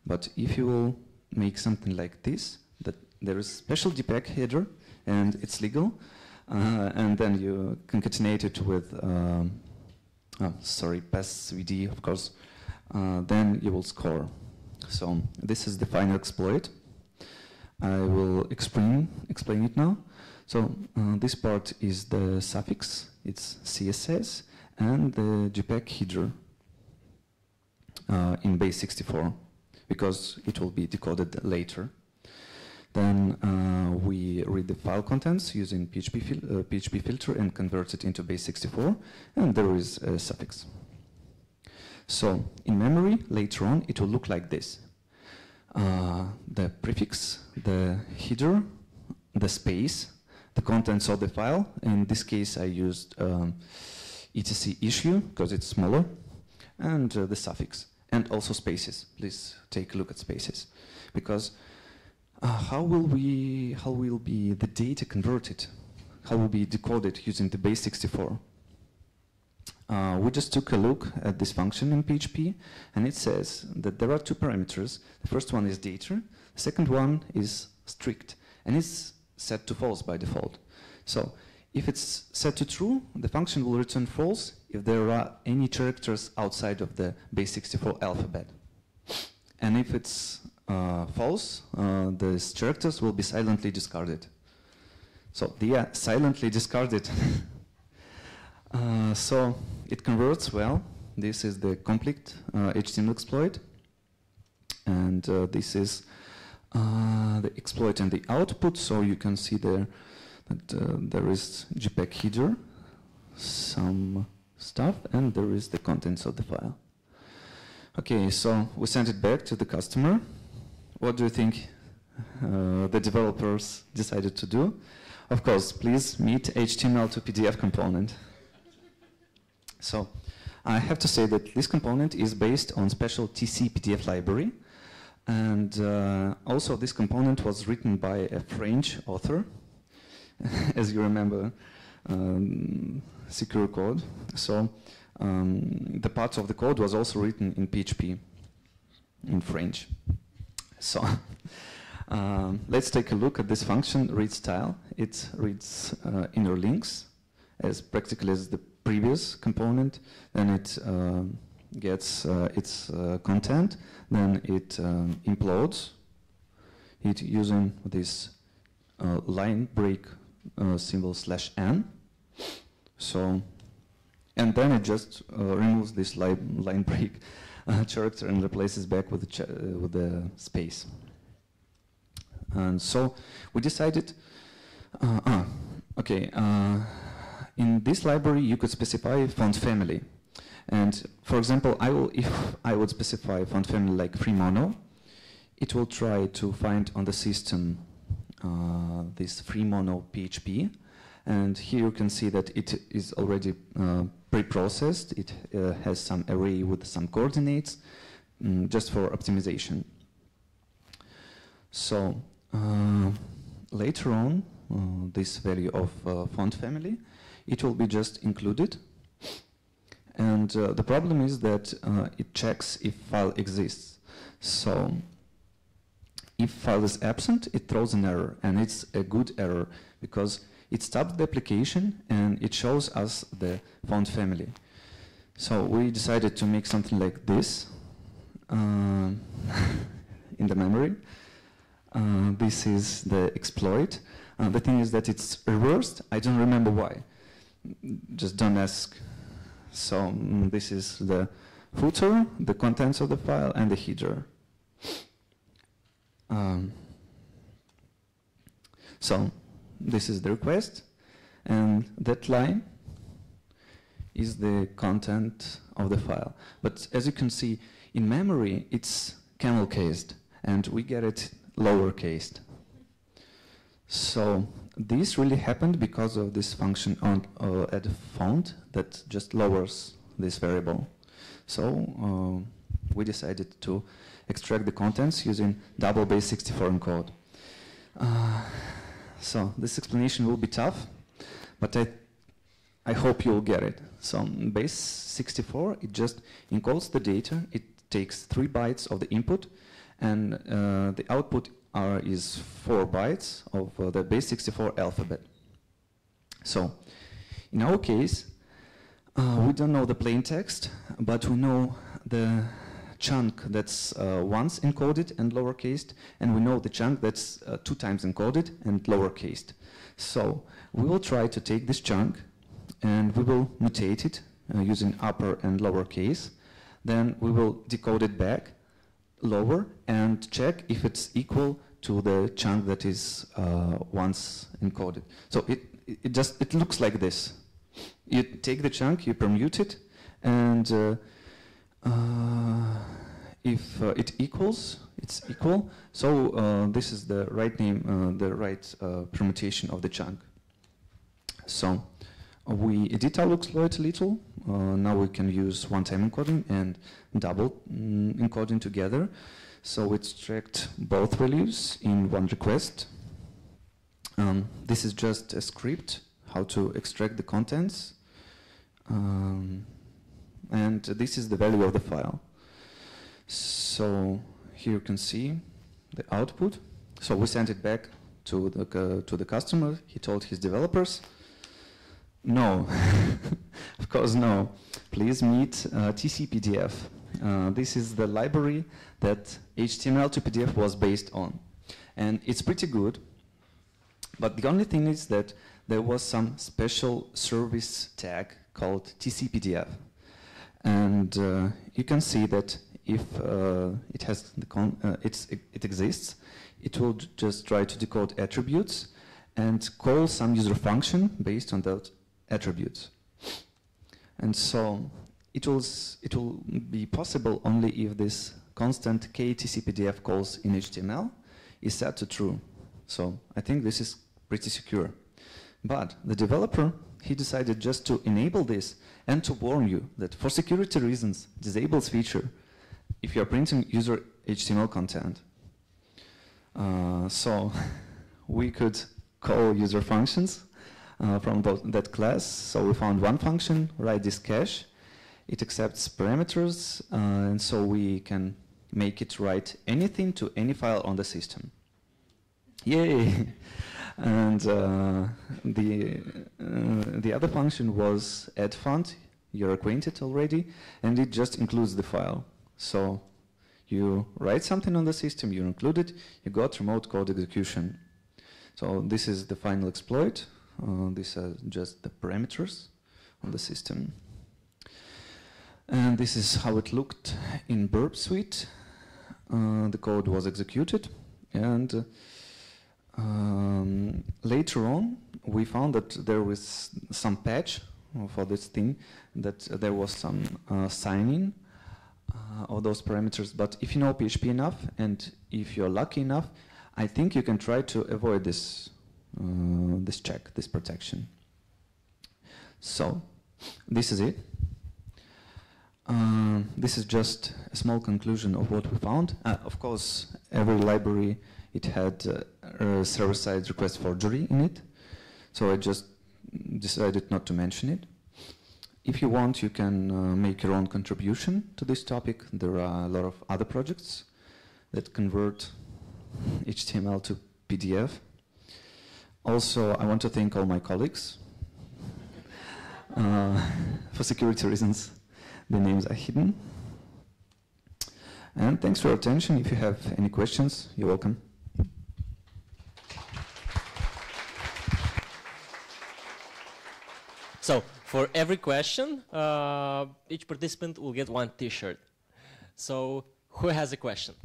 But if you will make something like this, that there is special debug header, and it's legal, and then you concatenate it with, passvd, of course, then you will score. So this is the final exploit. I will explain it now. So this part is the suffix, it's CSS, and the JPEG header in base 64, because it will be decoded later. Then we read the file contents using PHP filter and convert it into base 64, and there is a suffix. So in memory, later on, it will look like this. The prefix, the header, the space, the contents of the file. In this case, I used etc issue, because it's smaller, and the suffix, and also spaces. Please take a look at spaces, because how will be the data converted? How will be decoded using the base 64? We just took a look at this function in PHP, and it says that there are two parameters. The first one is data, the second one is strict, and it's set to false by default. So if it's set to true, the function will return false if there are any characters outside of the base 64 alphabet. And if it's false, these characters will be silently discarded. So they are silently discarded. So it converts well. This is the complete HTML exploit, and this is the exploit and the output. So you can see there that there is JPEG header, some stuff, and there is the contents of the file. Okay, so we sent it back to the customer. What do you think the developers decided to do? Of course, please meet HTML to PDF component. So I have to say that this component is based on special TC PDF library, and also this component was written by a French author, as you remember, secure code. So the part of the code was also written in PHP, in French. So let's take a look at this function, read style. It reads inner links as practically as the previous component, then it gets its content, then it implodes it using this line break symbol /n. So, and then it just removes this line break character and replaces back with the space. And so we decided, in this library, you could specify font family. And for example, if I would specify font family like free mono, it will try to find on the system this free mono PHP, And here you can see that it is already pre-processed. It has some array with some coordinates, just for optimization. So later on, this value of font family, it will be just included. And the problem is that it checks if file exists. So if file is absent, it throws an error, and it's a good error because it stops the application and it shows us the font family. So we decided to make something like this in the memory. This is the exploit. The thing is that it's reversed. I don't remember why. Just don't ask. So this is the footer, the contents of the file, and the header. So this is the request, and that line is the content of the file. But as you can see, in memory, it's camel-cased, and we get it lower-cased. So this really happened because of this function on add font that just lowers this variable. So we decided to extract the contents using double base 64 encode. So this explanation will be tough, but I hope you'll get it. So base 64, it just encodes the data. It takes 3 bytes of the input, and the output is 4 bytes of the base 64 alphabet. So in our case, we don't know the plain text, but we know the chunk that's once encoded and lowercased, and we know the chunk that's 2 times encoded and lowercased. So we will try to take this chunk and we will mutate it using upper and lowercase. Then we will decode it back lower and check if it's equal to the chunk that is once encoded. So it looks like this. You take the chunk, you permute it, and if it equals, it's equal. So this is the right name, the right permutation of the chunk. So we edit our exploit a little. Now we can use one-time encoding and double encoding together. So we extract both values in one request. This is just a script, how to extract the contents. And this is the value of the file. So here you can see the output. So we sent it back to the customer. He told his developers, no, of course no. Please meet TC-PDF. This is the library that HTML to PDF was based on. And it's pretty good. But the only thing is that there was some special service tag called TC-PDF. And you can see that if it has it exists, it will just try to decode attributes and call some user function based on that attributes. And so it will be possible only if this constant KTCPDF calls in HTML is set to true. So I think this is pretty secure. But the developer, he decided just to enable this and to warn you that for security reasons, disable this feature if you are printing user HTML content. So we could call user functions from that class. So we found one function, write this cache. It accepts parameters, and so we can make it write anything to any file on the system. Yay! And the other function was add font. You're acquainted already, and it just includes the file. So you write something on the system, you include it, you got remote code execution. So this is the final exploit. These are just the parameters on the system. And this is how it looked in Burp Suite. The code was executed, and later on we found that there was some patch for this thing, that there was some signing of those parameters. But if you know PHP enough, and if you're lucky enough, I think you can try to avoid this this check, this protection. So, this is it. This is just a small conclusion of what we found. Of course, every library, it had a server-side request forgery in it. So I just decided not to mention it. If you want, you can make your own contribution to this topic. There are a lot of other projects that convert HTML to PDF. Also, I want to thank all my colleagues. For security reasons, the names are hidden. And thanks for your attention. If you have any questions, you're welcome. So, for every question, each participant will get one t-shirt. So, who has a question?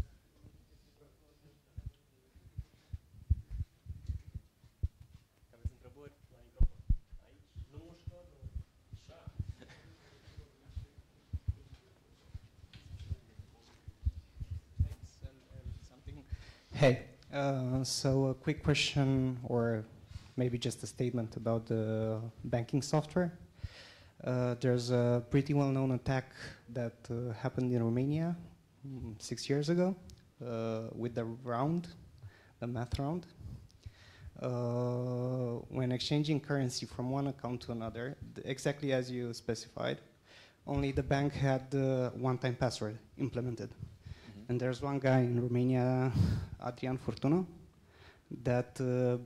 Hey, so a quick question, or maybe just a statement about the banking software. There's a pretty well-known attack that happened in Romania 6 years ago with the math round. When exchanging currency from one account to another, exactly as you specified, only the bank had the one-time password implemented. And there's one guy in Romania, Adrian Furtuno, that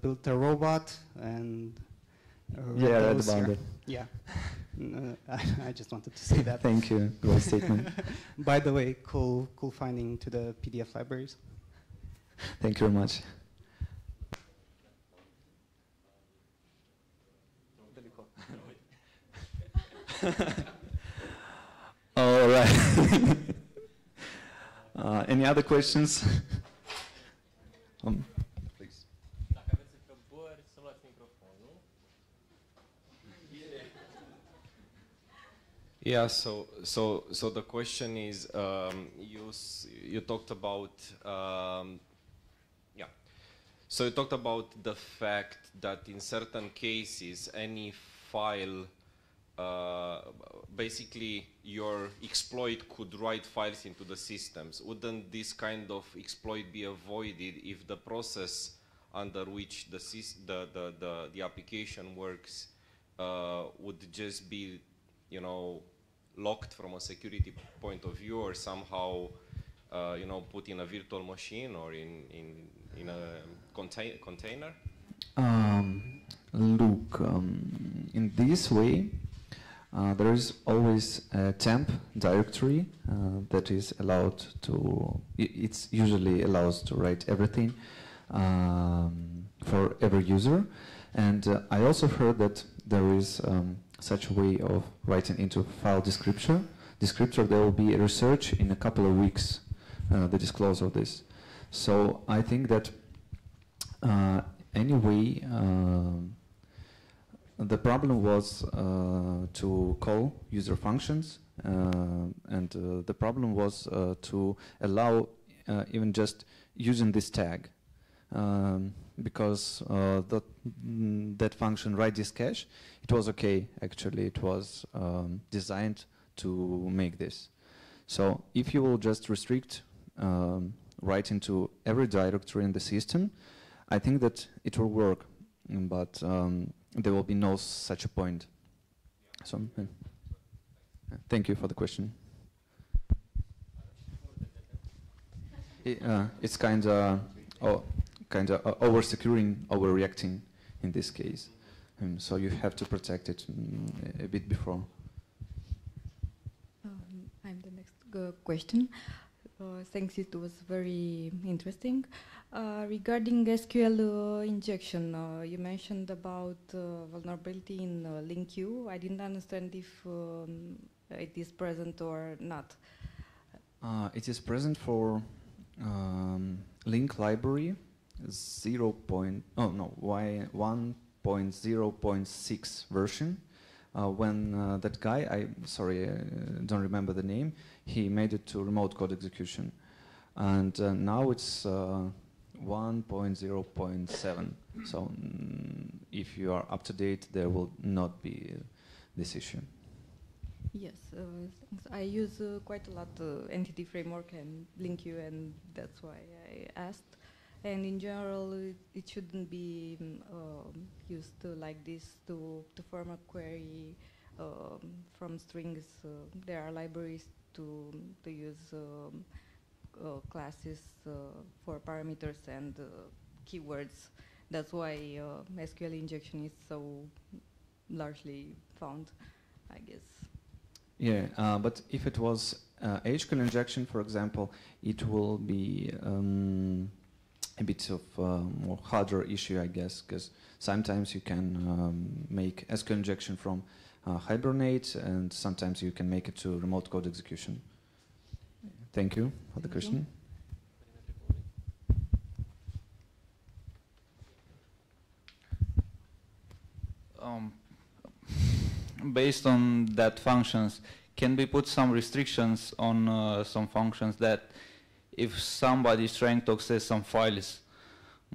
built a robot and yeah, I read about it. Yeah, I just wanted to say that. Thank you, great statement. By the way, cool finding to the PDF libraries. Thank you very much. All right. Any other questions? Please. Yeah, so the question is, you talked about, so you talked about the fact that in certain cases, any file, basically your exploit could write files into the systems. Wouldn't this kind of exploit be avoided if the process under which the application works would just be, you know, locked from a security point of view, or somehow, you know, put in a virtual machine or in a container? Look, in this way, there is always a temp directory that is allowed to, it's usually allows to write everything for every user. And I also heard that there is such a way of writing into file descriptor. There will be a research in a couple of weeks, the disclose of this. So I think that anyway, the problem was to call user functions, and the problem was to allow even just using this tag, because that function write this cache, it was okay. Actually, it was designed to make this. So if you will just restrict writing to every directory in the system, I think that it will work, but there will be no such a point. So, thank you for the question. It's kind of over-securing, over-reacting in this case. So you have to protect it a bit before. I'm the next question. Thanks, it was very interesting. Regarding SQL injection, you mentioned about vulnerability in link queue. I didn't understand if it is present or not. It is present for link library 1.0.6 version. When that guy, I don't remember the name, he made it to remote code execution. And now it's 1.0.7. So if you are up to date, there will not be this issue. Yes, I use quite a lot entity framework and LinkU, and that's why I asked. And in general, it shouldn't be used like this to form a query from strings. There are libraries to use classes for parameters and keywords. That's why SQL injection is so largely found, I guess. Yeah, but if it was HQL injection, for example, it will be a bit of more harder issue, I guess, because sometimes you can make SQL injection from Hibernate, and sometimes you can make it to remote code execution. Thank you for the question. Based on that functions, can we put some restrictions on some functions that if somebody is trying to access some files,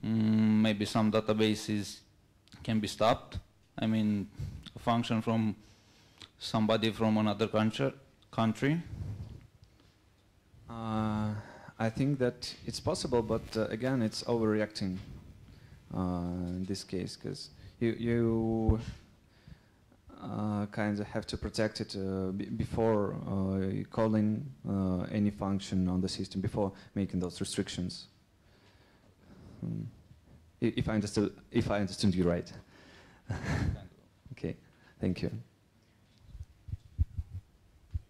maybe some databases can be stopped? I mean, a function from somebody from another country? I think that it's possible, but again, it's overreacting in this case, because you kind of have to protect it before calling any function on the system, before making those restrictions. If I understood you right. Okay, thank you.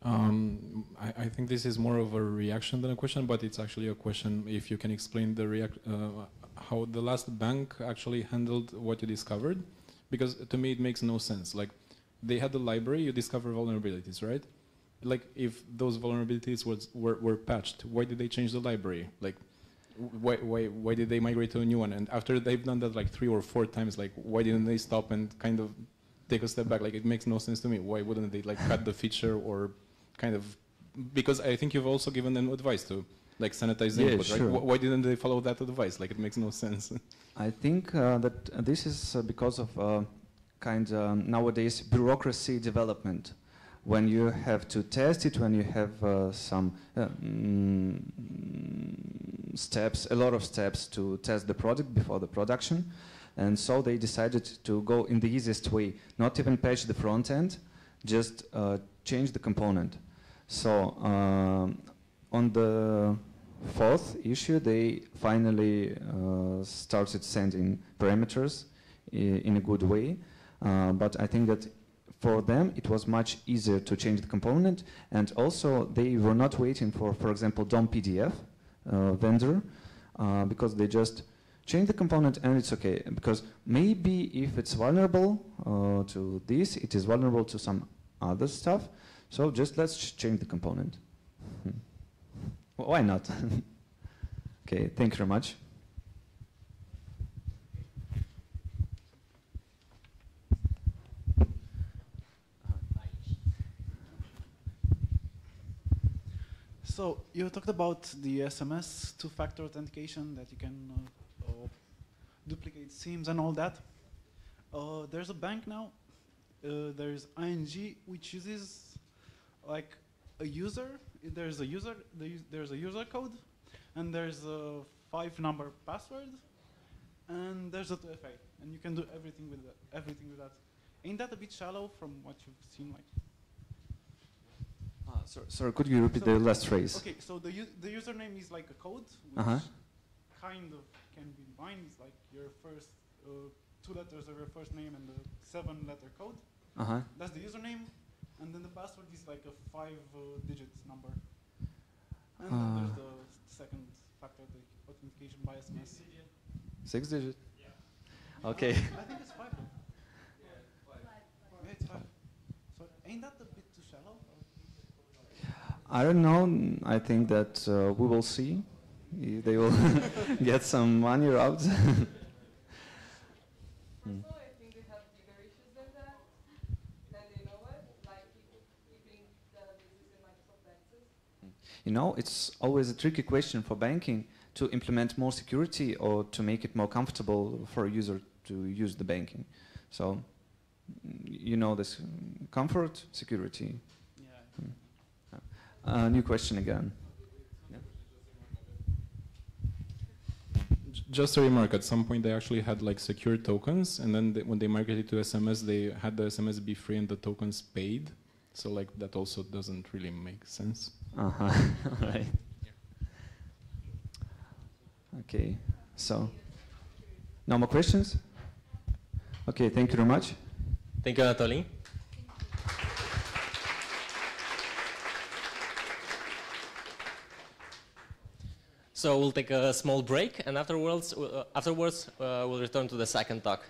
I think this is more of a reaction than a question, but it's actually a question if you can explain the how the last bank actually handled what you discovered, because to me it makes no sense. Like, they had the library, you discover vulnerabilities, right? Like, if those vulnerabilities were patched, why did they change the library? Like, why did they migrate to a new one? And after they've done that like 3 or 4 times, like, why didn't they stop and kind of take a step back? Like, it makes no sense to me. Why wouldn't they like cut the feature or kind of, because I think you've also given them advice to like sanitize the input, sure. right? Why didn't they follow that advice? Like, it makes no sense. I think that this is because of kind of nowadays bureaucracy development. When you have to test it, when you have some steps, a lot of steps to test the product before the production, and so they decided to go in the easiest way, not even patch the front end, just change the component. So on the 4th issue, they finally started sending parameters in a good way. But I think that for them it was much easier to change the component, and also they were not waiting for example, DOM PDF vendor, because they just change the component and it's okay. Because maybe if it's vulnerable to this, it is vulnerable to some other stuff. So just let's change the component. Why not? Okay, thank you very much. So you talked about the SMS two-factor authentication, that you can duplicate SIMs and all that. There's a bank now. There's ING, which uses like a user. There's a user code, and there's a 5-number password, and there's a 2FA, and you can do everything with that. Ain't that a bit shallow from what you've seen? Like, sorry, could you repeat the last phrase? Okay, so the username is like a code, which kind of can be defined. It's like your first 2 letters of your first name and the 7-letter code. That's the username, and then the password is like a 5-digit number. And then there's the second factor, the authentication by SMS. 6 digit? Yeah. Okay. I think it's 5. Yeah, it's 5. So ain't that a bit too shallow? I don't know. I think that we will see. They will get some money out. Also, I think they have bigger issues than that, and they know it, like keeping databases in Microsoft Access. You know, it's always a tricky question for banking to implement more security or to make it more comfortable for a user to use the banking. So you know this comfort, security. Yeah. New question again. Just a remark, at some point they actually had like secure tokens, and then when they migrated to SMS, they had the SMS be free and the tokens paid. So like that also doesn't really make sense. Uh-huh. All right. Okay, so no more questions? Okay, thank you very much. Thank you, Anatoly. So we'll take a small break, and afterwards we'll return to the second talk.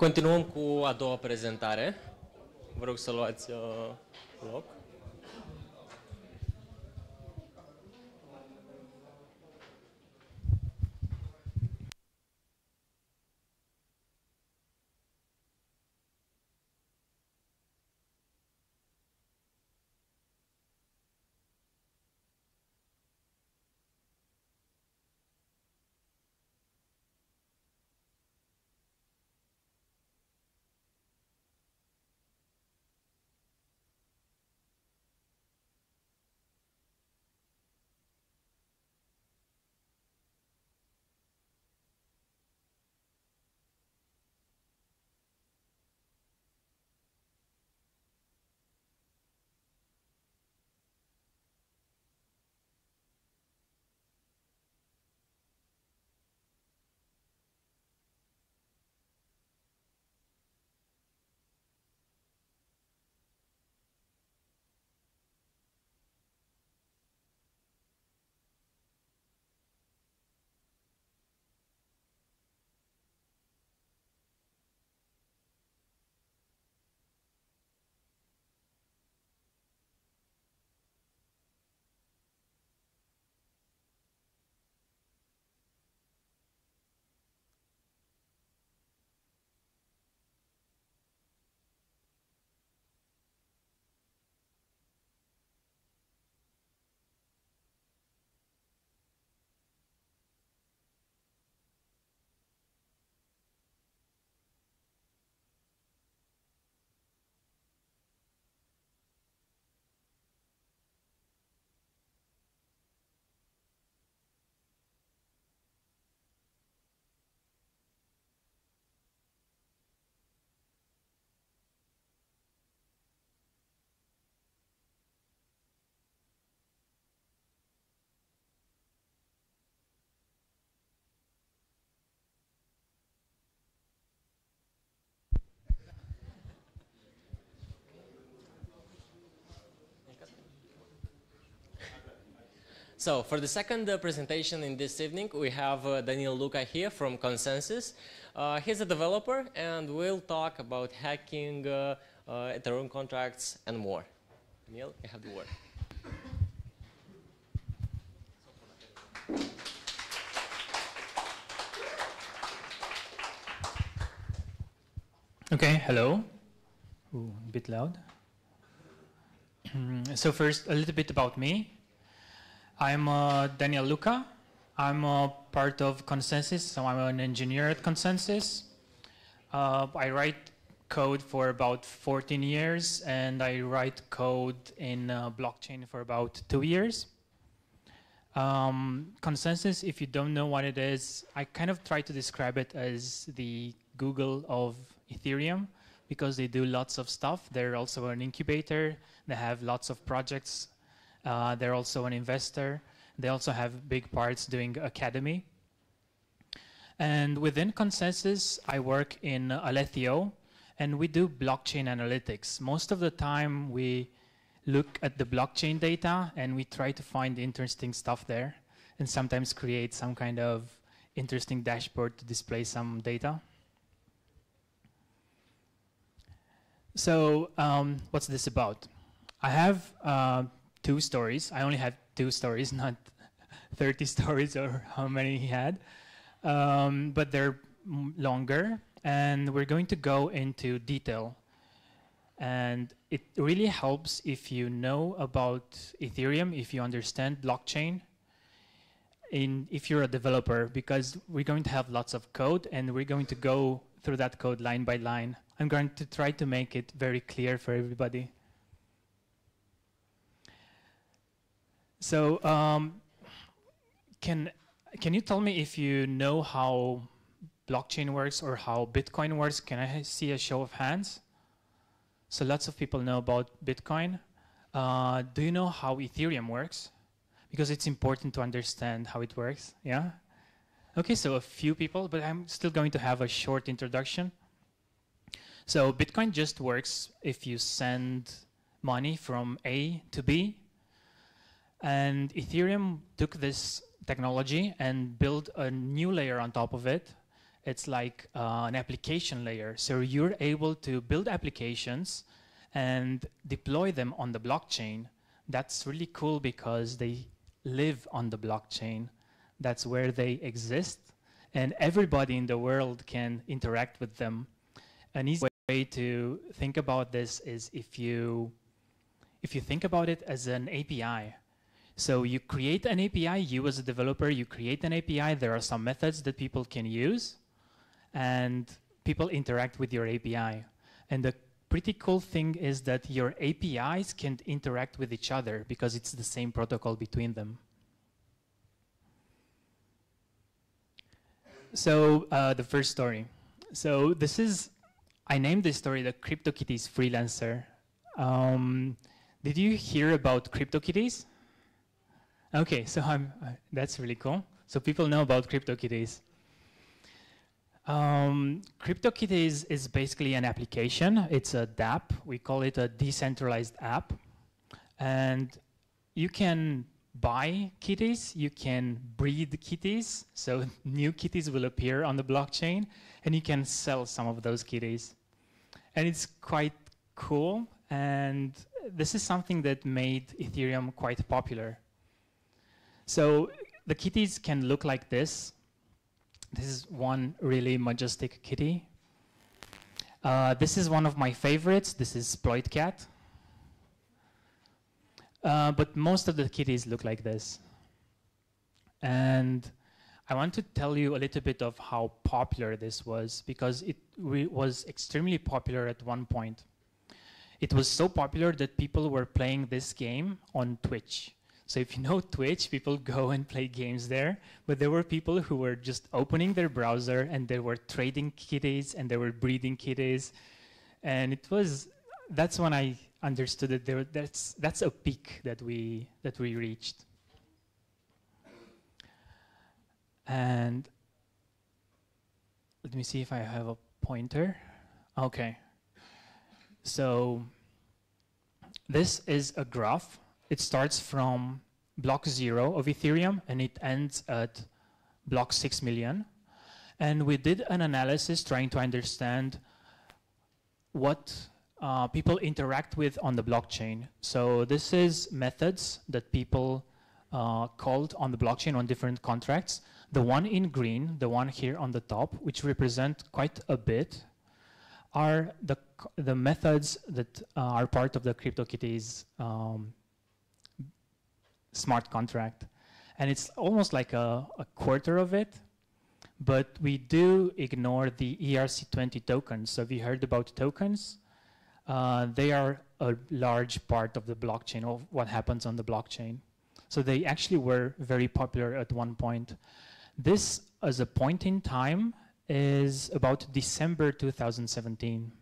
Continuăm cu a doua prezentare. Vă rog să luați loc. So for the second presentation in this evening, we have Daniel Luca here from Consensus. He's a developer, and we'll talk about hacking, Ethereum contracts, and more. Daniel, you have the word. Okay, hello. Ooh, a bit loud. So first, a little bit about me. I'm Daniel Luca. I'm part of Consensus, so I'm an engineer at Consensus. I write code for about 14 years, and I write code in blockchain for about 2 years. Consensus, if you don't know what it is, I kind of try to describe it as the Google of Ethereum, because they do lots of stuff. They're also an incubator. They have lots of projects. They're also an investor. They also have big parts doing academy. And within Consensus, I work in Alethio, and we do blockchain analytics. Most of the time, we look at the blockchain data, and we try to find interesting stuff there, and sometimes create some kind of interesting dashboard to display some data. So what's this about? I have 2 stories. I only have 2 stories, not 30 stories or how many he had. But they're longer, and we're going to go into detail. And it really helps if you know about Ethereum, if you understand blockchain, if you're a developer, because we're going to have lots of code, and we're going to go through that code line by line. I'm going to try to make it very clear for everybody. So can you tell me if you know how blockchain works or how Bitcoin works? Can I see a show of hands? So lots of people know about Bitcoin. Do you know how Ethereum works? Because it's important to understand how it works, yeah? Okay, so a few people, but I'm still going to have a short introduction. So Bitcoin just works if you send money from A to B. And Ethereum took this technology and built a new layer on top of it. It's like an application layer. So you're able to build applications and deploy them on the blockchain. That's really cool because they live on the blockchain. That's where they exist. And everybody in the world can interact with them. An easy way to think about this is if you think about it as an API. So you create an API, you as a developer, you create an API, there are some methods that people can use, and people interact with your API. And the pretty cool thing is that your APIs can interact with each other because it's the same protocol between them. So the first story. So this is, I named this story the CryptoKitties Freelancer. Did you hear about CryptoKitties? Okay, so that's really cool. So people know about CryptoKitties. CryptoKitties is basically an application. It's a DApp. We call it a decentralized app. And you can buy kitties, you can breed kitties. So new kitties will appear on the blockchain, and you can sell some of those kitties. And it's quite cool. And this is something that made Ethereum quite popular. So the kitties can look like this. This is one really majestic kitty. This is one of my favorites. This is Sploit Cat. But most of the kitties look like this. And I want to tell you a little bit of how popular this was, because it was extremely popular at one point. It was so popular that people were playing this game on Twitch. So if you know Twitch, people go and play games there. But there were people who were just opening their browser and they were trading kitties and they were breeding kitties. And it was, that's when I understood that that's a peak that we reached. And let me see if I have a pointer. Okay. So this is a graph. It starts from block 0 of Ethereum and it ends at block 6 million. And we did an analysis trying to understand what people interact with on the blockchain. So this is methods that people called on the blockchain on different contracts. The one in green, the one here on the top, which represent quite a bit, are the methods that are part of the CryptoKitties smart contract. And it's almost like a quarter of it, but we do ignore the ERC20 tokens. So have you heard about tokens? They are a large part of the blockchain, of what happens on the blockchain. So they actually were very popular at one point. This, as a point in time, is about December 2017.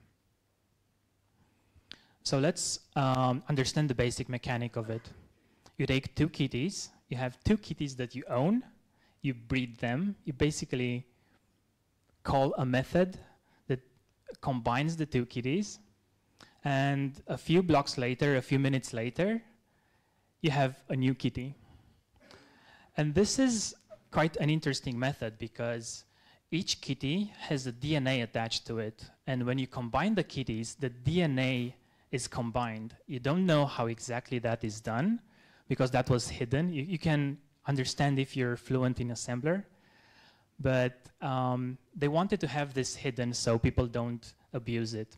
So let's understand the basic mechanic of it. You take two kitties, you have two kitties that you own, you breed them, you basically call a method that combines the two kitties, and a few blocks later, a few minutes later, you have a new kitty. And this is quite an interesting method because each kitty has a DNA attached to it. And when you combine the kitties, the DNA is combined. You don't know how exactly that is done because that was hidden. You can understand if you're fluent in assembler. But they wanted to have this hidden so people don't abuse it.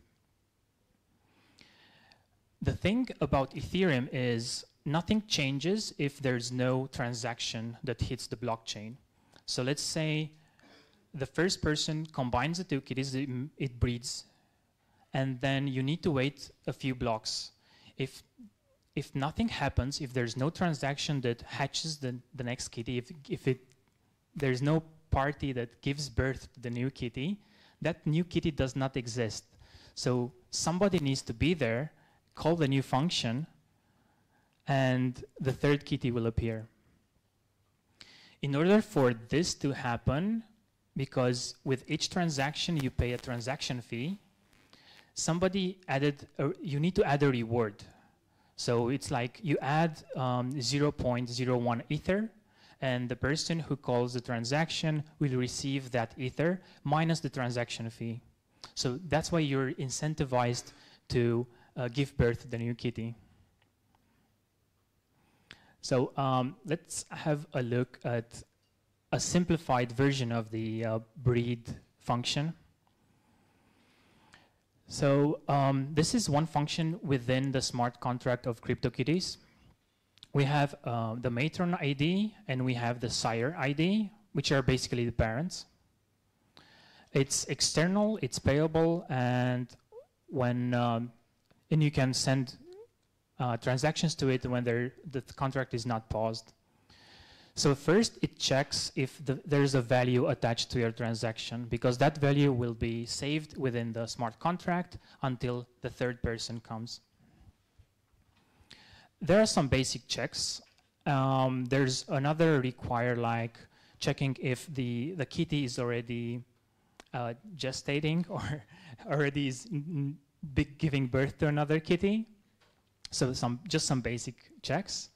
The thing about Ethereum is nothing changes if there's no transaction that hits the blockchain. So let's say the first person combines the two kitties, it breeds, and then you need to wait a few blocks. If nothing happens, if there's no transaction that hatches the next kitty, if there's no party that gives birth to the new kitty, that new kitty does not exist. So somebody needs to be there, call the new function, and the third kitty will appear. In order for this to happen, because with each transaction you pay a transaction fee, somebody added, you need to add a reward. So it's like you add 0.01 Ether, and the person who calls the transaction will receive that Ether minus the transaction fee. So that's why you're incentivized to give birth to the new kitty. So let's have a look at a simplified version of the breed function. So this is one function within the smart contract of CryptoKitties. We have the matron ID and we have the sire ID, which are basically the parents. It's external, it's payable, and when and you can send transactions to it when the contract is not paused. So first, it checks if there's a value attached to your transaction, because that value will be saved within the smart contract until the third person comes. There are some basic checks. There's another require, like checking if the kitty is already gestating or already is giving birth to another kitty. So just some basic checks.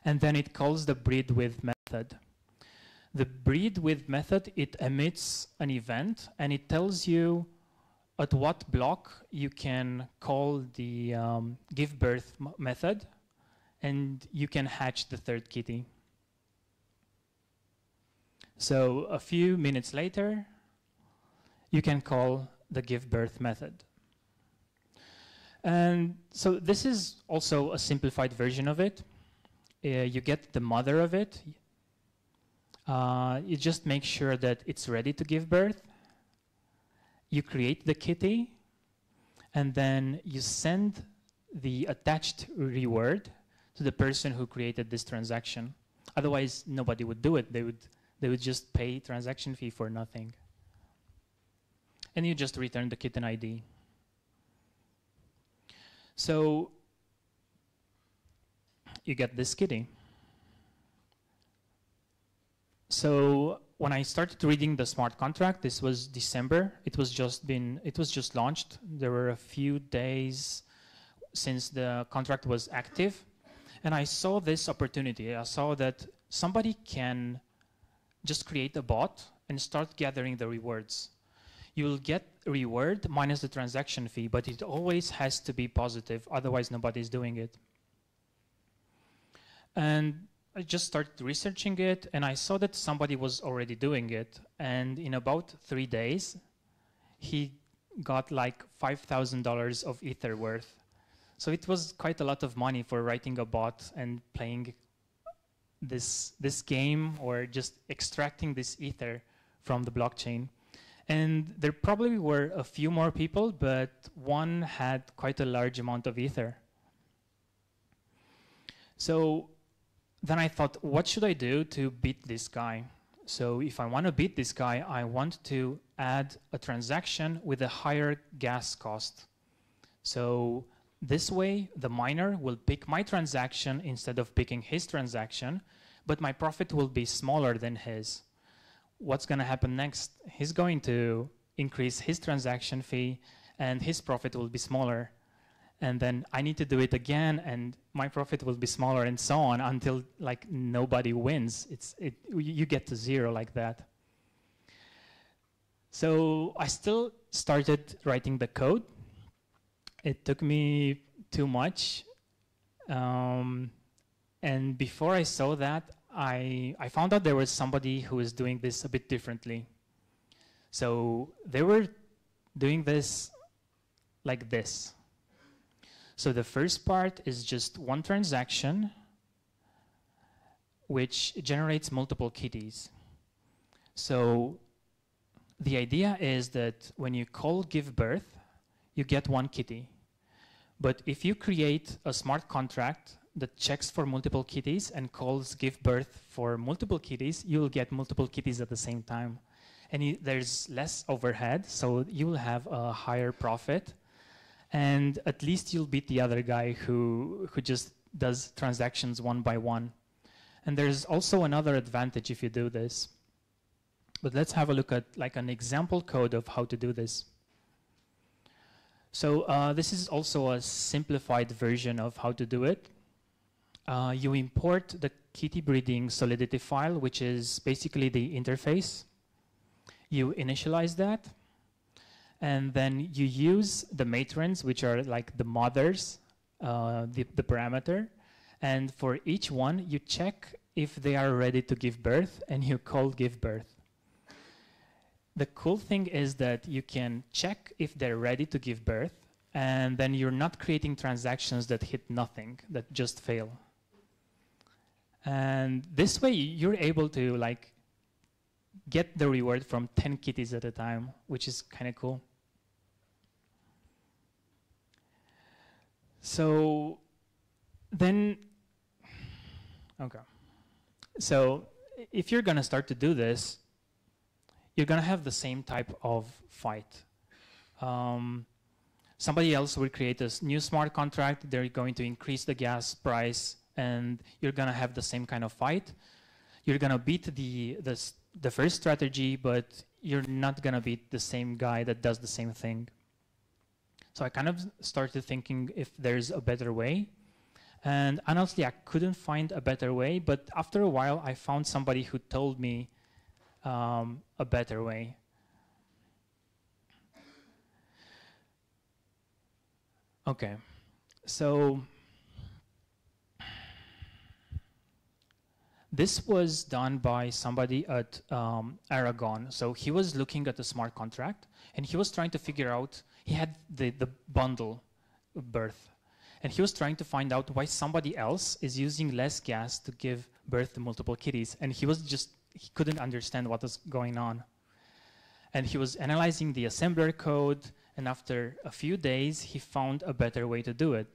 And then it calls the breed with method. The breed with method, it emits an event and it tells you at what block you can call the give birth method, and you can hatch the third kitty. So a few minutes later, you can call the give birth method. And so this is also a simplified version of it. You get the mother of it. You just make sure that it's ready to give birth. You create the kitty, and then you send the attached reward to the person who created this transaction. Otherwise, nobody would do it. They would just pay transaction fee for nothing. And you just return the kitten ID. So you get this kitty. So when I started reading the smart contract, this was December. It was just launched. There were a few days since the contract was active. And I saw this opportunity. I saw that somebody can just create a bot and start gathering the rewards. You will get reward minus the transaction fee, but it always has to be positive. Otherwise, nobody's doing it. And I just started researching it, and I saw that somebody was already doing it. And in about 3 days, he got like $5,000 of Ether worth. So it was quite a lot of money for writing a bot and playing this game, or just extracting this Ether from the blockchain. And there probably were a few more people, but one had quite a large amount of Ether. So then I thought, what should I do to beat this guy? So if I want to beat this guy, I want to add a transaction with a higher gas cost. So this way, the miner will pick my transaction instead of picking his transaction, but my profit will be smaller than his. What's going to happen next? He's going to increase his transaction fee, and his profit will be smaller. And then I need to do it again, and my profit will be smaller, and so on, until like nobody wins. You get to zero like that. So I still started writing the code. It took me too much. And before I saw that, I found out there was somebody who was doing this a bit differently. So they were doing this like this. So the first part is just one transaction, which generates multiple kitties. So the idea is that when you call give birth, you get one kitty. But if you create a smart contract that checks for multiple kitties and calls give birth for multiple kitties, you will get multiple kitties at the same time. And there's less overhead, so you will have a higher profit. And at least you'll beat the other guy who just does transactions one by one. And there's also another advantage if you do this. But let's have a look at like an example code of how to do this. So this is also a simplified version of how to do it. you import the kitty breeding solidity file, which is basically the interface. You initialize that, and then you use the matrons, which are like the mothers, the parameter, and for each one, you check if they are ready to give birth, and you call give birth. The cool thing is that you can check if they're ready to give birth, and then you're not creating transactions that hit nothing, that just fail. And this way, you're able to like get the reward from 10 kitties at a time, which is kind of cool. So then, okay. So if you're gonna start to do this, you're gonna have the same type of fight. Somebody else will create a new smart contract, they're going to increase the gas price, and you're gonna have the same kind of fight. You're gonna beat the first strategy, but you're not gonna beat the same guy that does the same thing. So I kind of started thinking if there's a better way. And honestly, I couldn't find a better way, but after a while, I found somebody who told me a better way. Okay, so this was done by somebody at Aragon. So he was looking at the smart contract, and he was trying to figure out, he had the bundle birth. And he was trying to find out why somebody else is using less gas to give birth to multiple kitties. And he couldn't understand what was going on. And he was analyzing the assembler code, and after a few days, he found a better way to do it.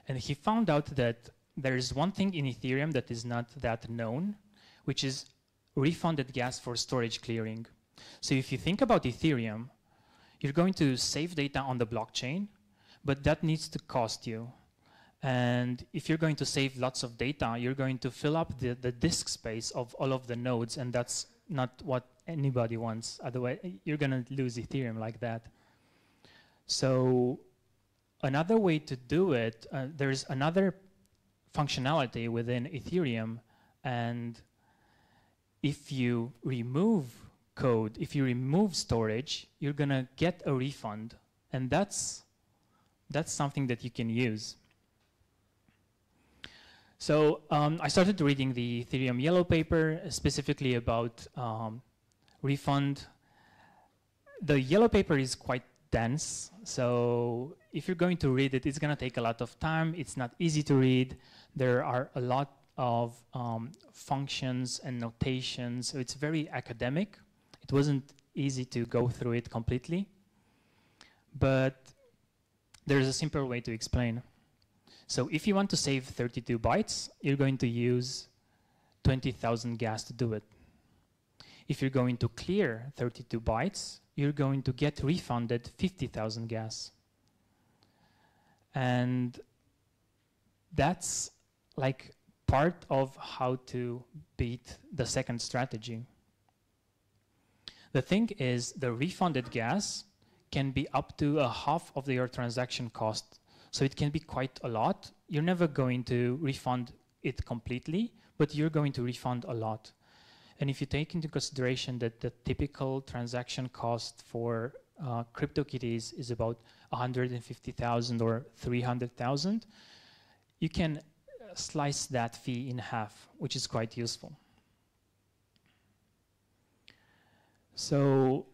And he found out that there is one thing in Ethereum that is not that known, which is refunded gas for storage clearing. So if you think about Ethereum, you're going to save data on the blockchain, but that needs to cost you. And if you're going to save lots of data, you're going to fill up the disk space of all of the nodes, and that's not what anybody wants. Otherwise, you're going to lose Ethereum like that. So another way to do it, there's another functionality within Ethereum, and if you remove code, if you remove storage, you're going to get a refund, and that's something that you can use. So I started reading the Ethereum yellow paper, specifically about refund. The yellow paper is quite dense, so if you're going to read it, it's going to take a lot of time. It's not easy to read. There are a lot of functions and notations, so it's very academic. It wasn't easy to go through it completely, but there's a simple way to explain. So if you want to save 32 bytes, you're going to use 20,000 gas to do it. If you're going to clear 32 bytes, you're going to get refunded 50,000 gas. And that's like part of how to beat the second strategy. The thing is, the refunded gas can be up to a half of your transaction cost. So it can be quite a lot. You're never going to refund it completely, but you're going to refund a lot. And if you take into consideration that the typical transaction cost for CryptoKitties is about 150,000 or 300,000, you can slice that fee in half, which is quite useful. So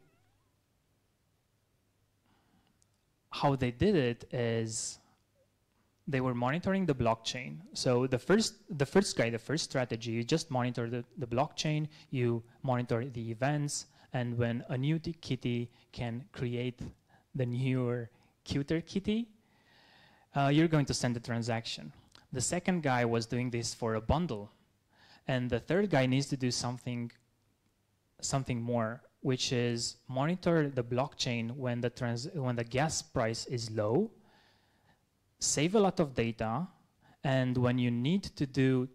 how they did it is they were monitoring the blockchain. So the first strategy, you just monitor the blockchain, you monitor the events, and when a new kitty can create the newer, cuter kitty, you're going to send a transaction. The second guy was doing this for a bundle, and the third guy needs to do something more, which is monitor the blockchain when the gas price is low, save a lot of data, and when you need to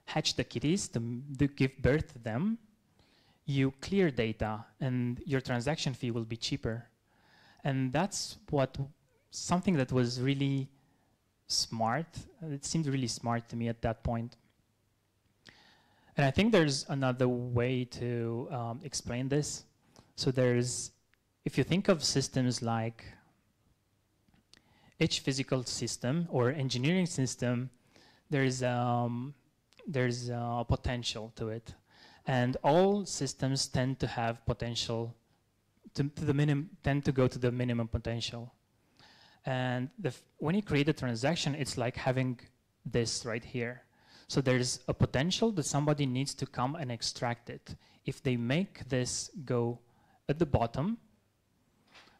hatch the kitties to give birth to them, you clear data, and your transaction fee will be cheaper. And that's something that was really smart. It seemed really smart to me at that point. And I think there's another way to explain this. So there's, if you think of systems like each physical system or engineering system, there's a potential to it. And all systems tend to have potential, tend to go to the minimum potential. And when you create a transaction, it's like having this right here. So there's a potential that somebody needs to come and extract it. If they make this go at the bottom,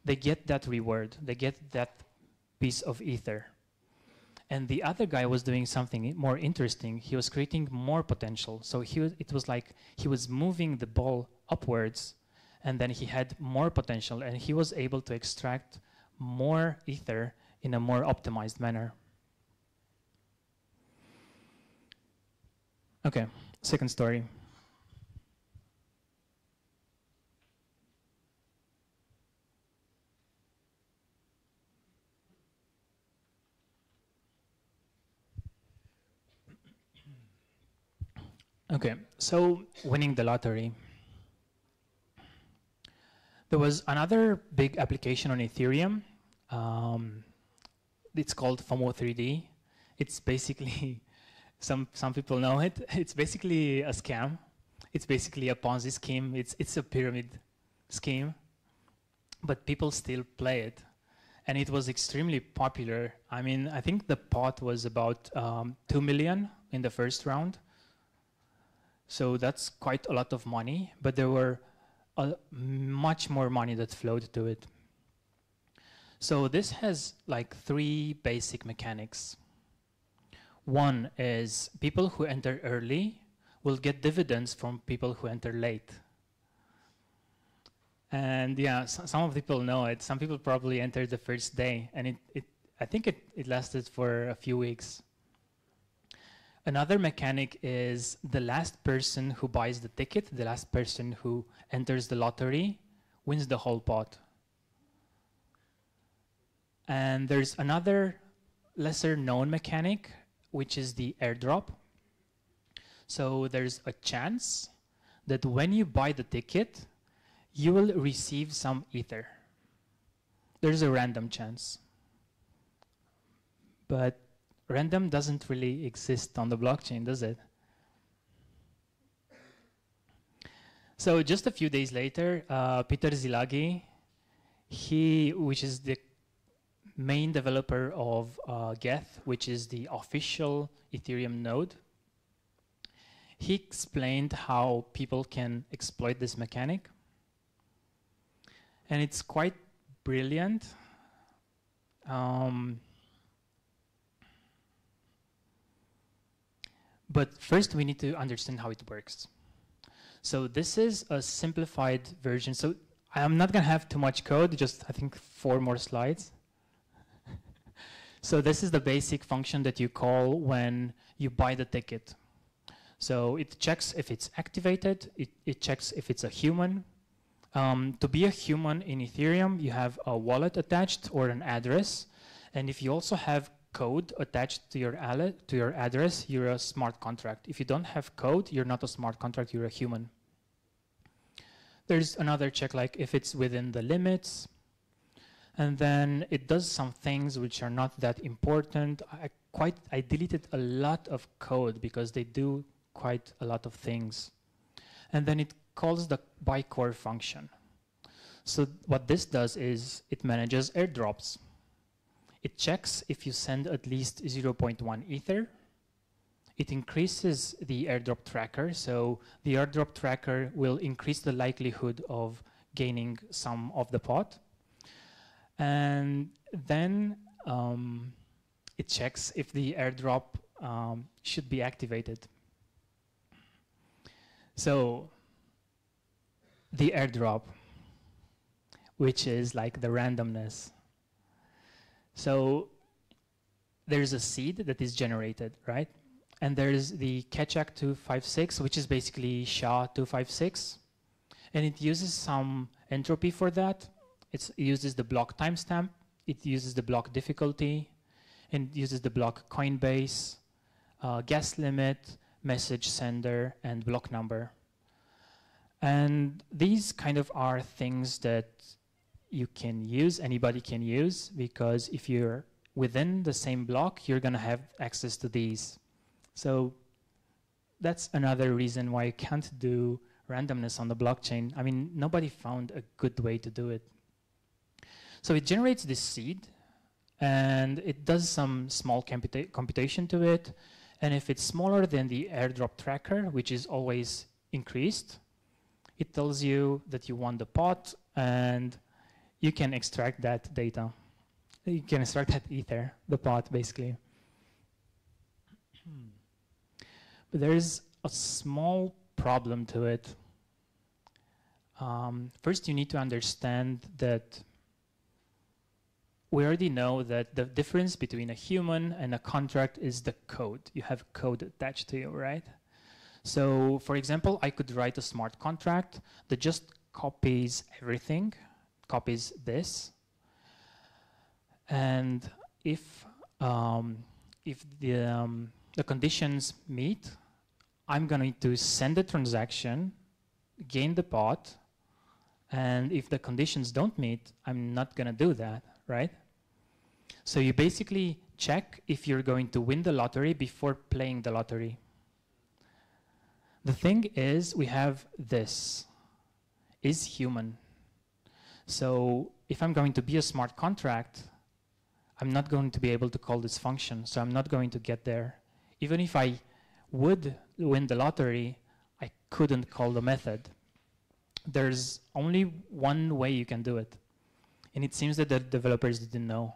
they get that reward. They get that piece of ether. And the other guy was doing something more interesting. He was creating more potential. So it was like he was moving the ball upwards, and then he had more potential, and he was able to extract more ether in a more optimized manner. Okay, second story. Okay, so winning the lottery. There was another big application on Ethereum. It's called FOMO 3D. It's basically, some people know it. It's basically a scam. It's basically a Ponzi scheme. It's a pyramid scheme, but people still play it. And it was extremely popular. I mean, I think the pot was about 2 million in the first round. So that's quite a lot of money, but there were much more money that flowed to it. So this has like 3 basic mechanics. One is people who enter early will get dividends from people who enter late. And yeah, some of the people know it. Some people probably entered the first day, and I think it lasted for a few weeks. Another mechanic is the last person who buys the ticket, the last person who enters the lottery, wins the whole pot. And there's another lesser known mechanic, which is the airdrop. So there's a chance that when you buy the ticket, you will receive some ether. There's a random chance. But random doesn't really exist on the blockchain, does it? So just a few days later, Peter Zilagi, which is the main developer of Geth, which is the official Ethereum node, he explained how people can exploit this mechanic. And it's quite brilliant. But first we need to understand how it works. So this is a simplified version. So I'm not gonna have too much code, just I think 4 more slides. So this is the basic function that you call when you buy the ticket. So it checks if it's activated, it checks if it's a human. To be a human in Ethereum, you have a wallet attached or an address. And if you also have code attached to your address, you're a smart contract. If you don't have code, you're not a smart contract, you're a human. There's another check, like if it's within the limits. And then it does some things which are not that important. I deleted a lot of code because they do quite a lot of things. And then it calls the buy core function. So what this does is it manages airdrops. It checks if you send at least 0.1 ether. It increases the airdrop tracker. So the airdrop tracker will increase the likelihood of gaining some of the pot. And then it checks if the airdrop should be activated. So the airdrop, which is like the randomness. So there's a seed that is generated, right? And there's the Ketchak 256, which is basically SHA 256. And it uses some entropy for that. It uses the block timestamp. It uses the block difficulty. and it uses the block Coinbase, gas limit, message sender, and block number. And these kind of are things that you can use, anybody can use, because if you're within the same block, you're gonna have access to these. So that's another reason why you can't do randomness on the blockchain. I mean, nobody found a good way to do it. So it generates this seed, and it does some small computation to it. And if it's smaller than the airdrop tracker, which is always increased, it tells you that you want the pot, and you can extract that data. You can extract that ether, the pot, basically. But there's a small problem to it. First, you need to understand that we already know that the difference between a human and a contract is the code. You have code attached to you, right? So, for example, I could write a smart contract that just copies everything, copies this, and if the conditions meet, I'm going to send the transaction, gain the pot, and if the conditions don't meet, I'm not going to do that, right? So you basically check if you're going to win the lottery before playing the lottery. The thing is, we have this, is human. So if I'm going to be a smart contract, I'm not going to be able to call this function, so I'm not going to get there. Even if I would win the lottery, I couldn't call the method. There's only one way you can do it. And it seems that the developers didn't know.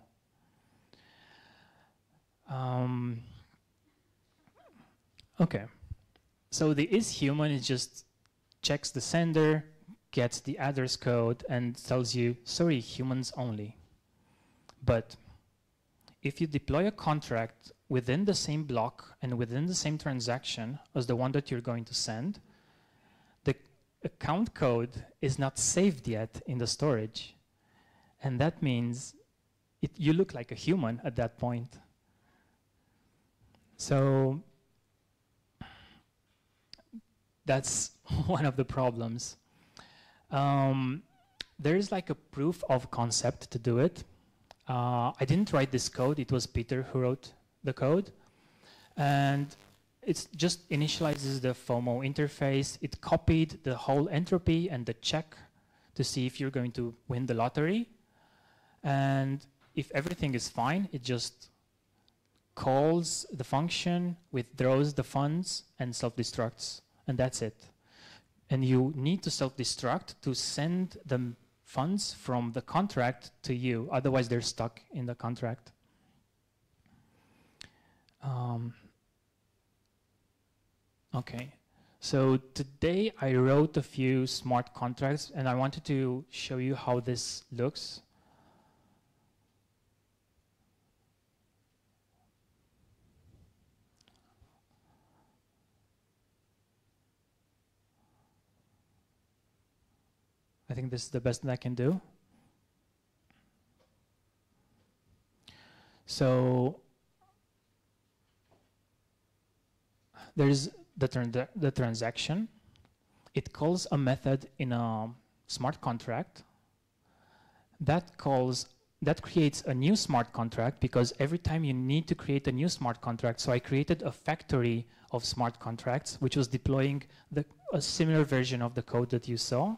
Okay. So the is human is just checks the sender, gets the address code, and tells you, sorry, humans only. But if you deploy a contract within the same block and within the same transaction as the one that you're going to send, the account code is not saved yet in the storage. And that means you look like a human at that point. So that's one of the problems. There is like a proof of concept to do it. I didn't write this code. It was Peter who wrote the code. And it just initializes the FOMO interface. It copied the whole entropy and the check to see if you're going to win the lottery. And if everything is fine, it just calls the function, withdraws the funds, and self-destructs. And that's it. And you need to self-destruct to send the funds from the contract to you. Otherwise, they're stuck in the contract. Okay. So today, I wrote a few smart contracts, and I wanted to show you how this looks. I think this is the best that I can do. So there's the transaction. It calls a method in a smart contract. That creates a new smart contract, because every time you need to create a new smart contract. So I created a factory of smart contracts, which was deploying a similar version of the code that you saw.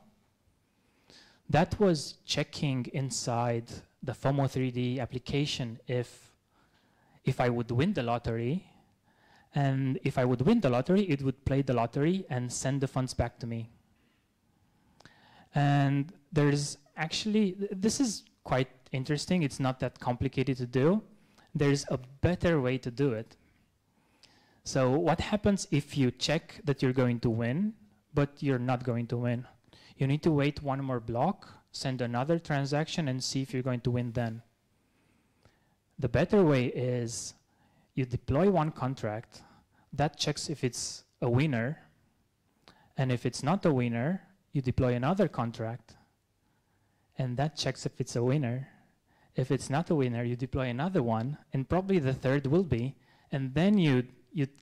That was checking inside the FOMO 3D application if I would win the lottery. And if I would win the lottery, it would play the lottery and send the funds back to me. And there's actually, this is quite interesting. It's not that complicated to do. There's a better way to do it. So what happens if you check that you're going to win, but you're not going to win? You need to wait one more block, send another transaction, and see if you're going to win then. The better way is you deploy one contract, that checks if it's a winner, and if it's not a winner, you deploy another contract, and that checks if it's a winner, If it's not a winner, you deploy another one, and probably the third will be, and then you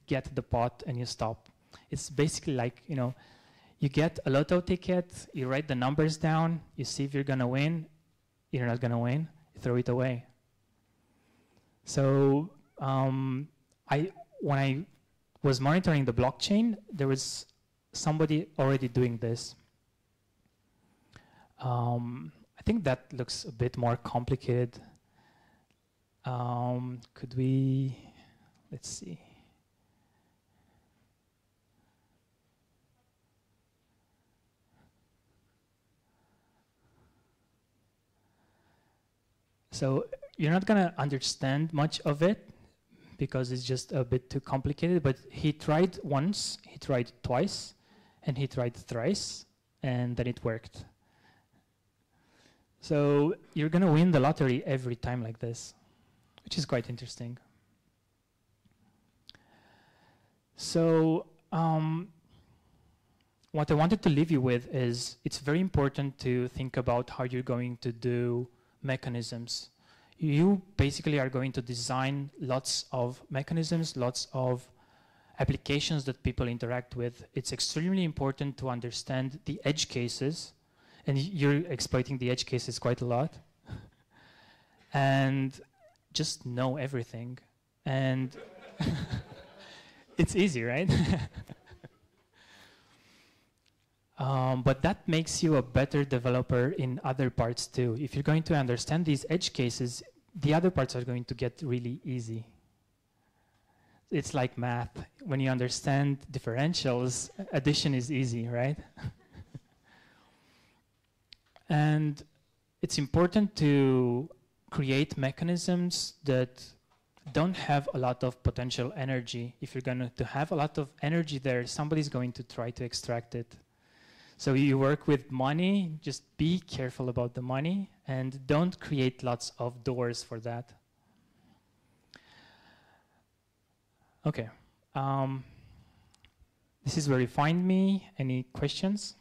get the pot and you stop. It's basically like, you know, you get a lotto ticket, you write the numbers down, you see if you're gonna win, you're not gonna win, you throw it away. So when I was monitoring the blockchain, there was somebody already doing this. I think that looks a bit more complicated. Could we, let's see. So you're not going to understand much of it because it's just a bit too complicated, but he tried once, he tried twice, and he tried thrice, and then it worked. So you're going to win the lottery every time like this, which is quite interesting. So what I wanted to leave you with is it's very important to think about how you're going to do mechanisms. You basically are going to design lots of mechanisms, lots of applications that people interact with. It's extremely important to understand the edge cases, and you're exploiting the edge cases quite a lot, and just know everything. And it's easy, right? But that makes you a better developer in other parts too. If you're going to understand these edge cases, the other parts are going to get really easy. It's like math. When you understand differentials, addition is easy, right? And it's important to create mechanisms that don't have a lot of potential energy. If you're going to have a lot of energy there, somebody's going to try to extract it. So you work with money, just be careful about the money and don't create lots of doors for that. Okay. This is where you find me. Any questions?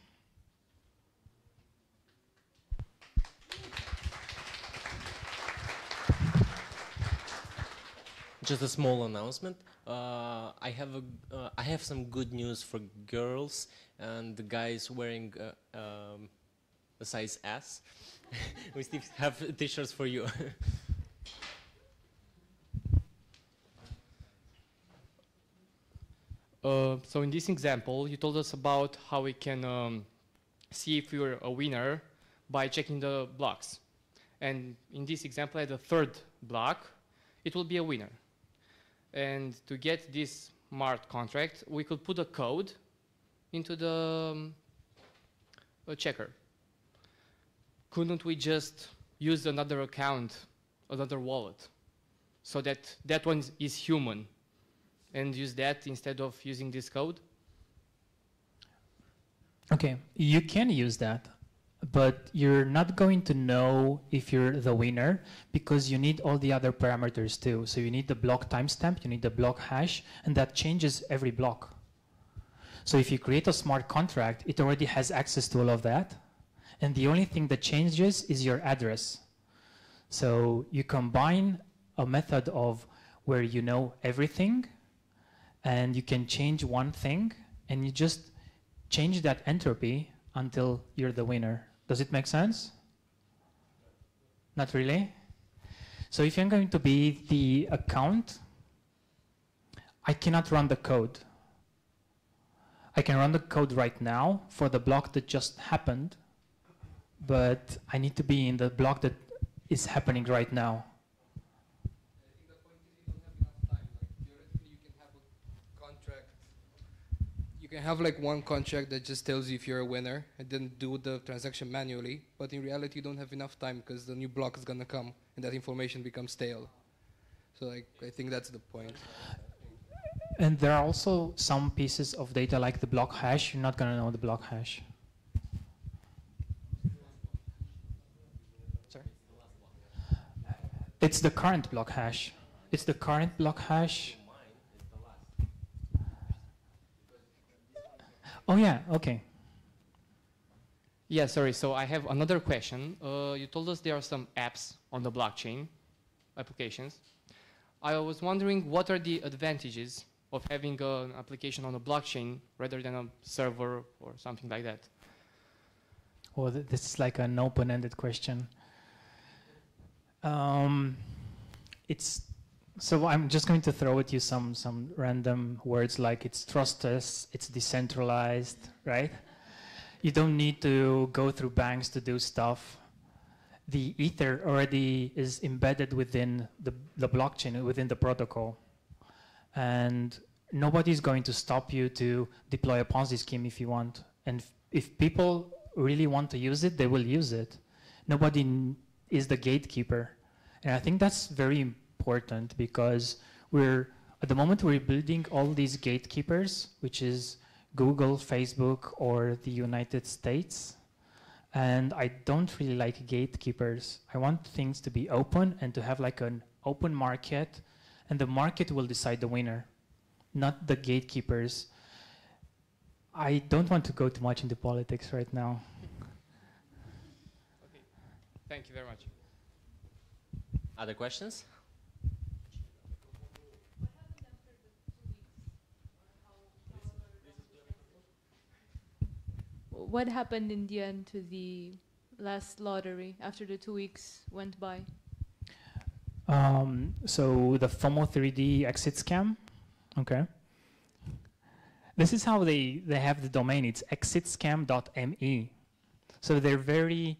Just a small announcement. I have some good news for girls and the guys wearing a size S. We still have t-shirts for you. So in this example, you told us about how we can see if you're a winner by checking the blocks. And in this example, at the third block, it will be a winner. And to get this smart contract, we could put a code into the checker. Couldn't we just use another account, another wallet, so that that one is human, and use that instead of using this code? Okay, you can use that, but you're not going to know if you're the winner because you need all the other parameters too. So you need the block timestamp, you need the block hash, and that changes every block. So if you create a smart contract, it already has access to all of that. And the only thing that changes is your address. So you combine a method of where you know everything, and you can change one thing, and you just change that entropy until you're the winner. Does it make sense? Not really? So if I'm going to be the account, I cannot run the code. I can run the code right now for the block that just happened, but I need to be in the block that is happening right now. I think the point is you don't have enough time. Like theoretically, you can have a contract. You can have like one contract that just tells you if you're a winner and then do the transaction manually. But in reality, you don't have enough time because the new block is gonna come and that information becomes stale. So like I think that's the point. And there are also some pieces of data like the block hash. You're not going to know the block hash. Sorry? It's the current block hash. It's the current block hash. Oh yeah, okay. Yeah, sorry. So I have another question. You told us there are some apps on the blockchain, applications. I was wondering what are the advantages of having an application on a blockchain rather than a server or something like that? Well, this is like an open-ended question. So I'm just going to throw at you some random words like it's trustless, it's decentralized, right? You don't need to go through banks to do stuff. The Ether already is embedded within the blockchain, within the protocol. And nobody's going to stop you to deploy a Ponzi scheme if you want. And if people really want to use it, they will use it. Nobody is the gatekeeper. And I think that's very important because at the moment we're building all these gatekeepers, which is Google, Facebook, or the United States. And I don't really like gatekeepers. I want things to be open and to have like an open market, and the market will decide the winner, not the gatekeepers. I don't want to go too much into politics right now. Okay, thank you very much. Other questions? What happened in the end to the last lottery after the 2 weeks went by? So the FOMO 3D exit scam, okay. This is how they have the domain. It's exitscam.me. So they're very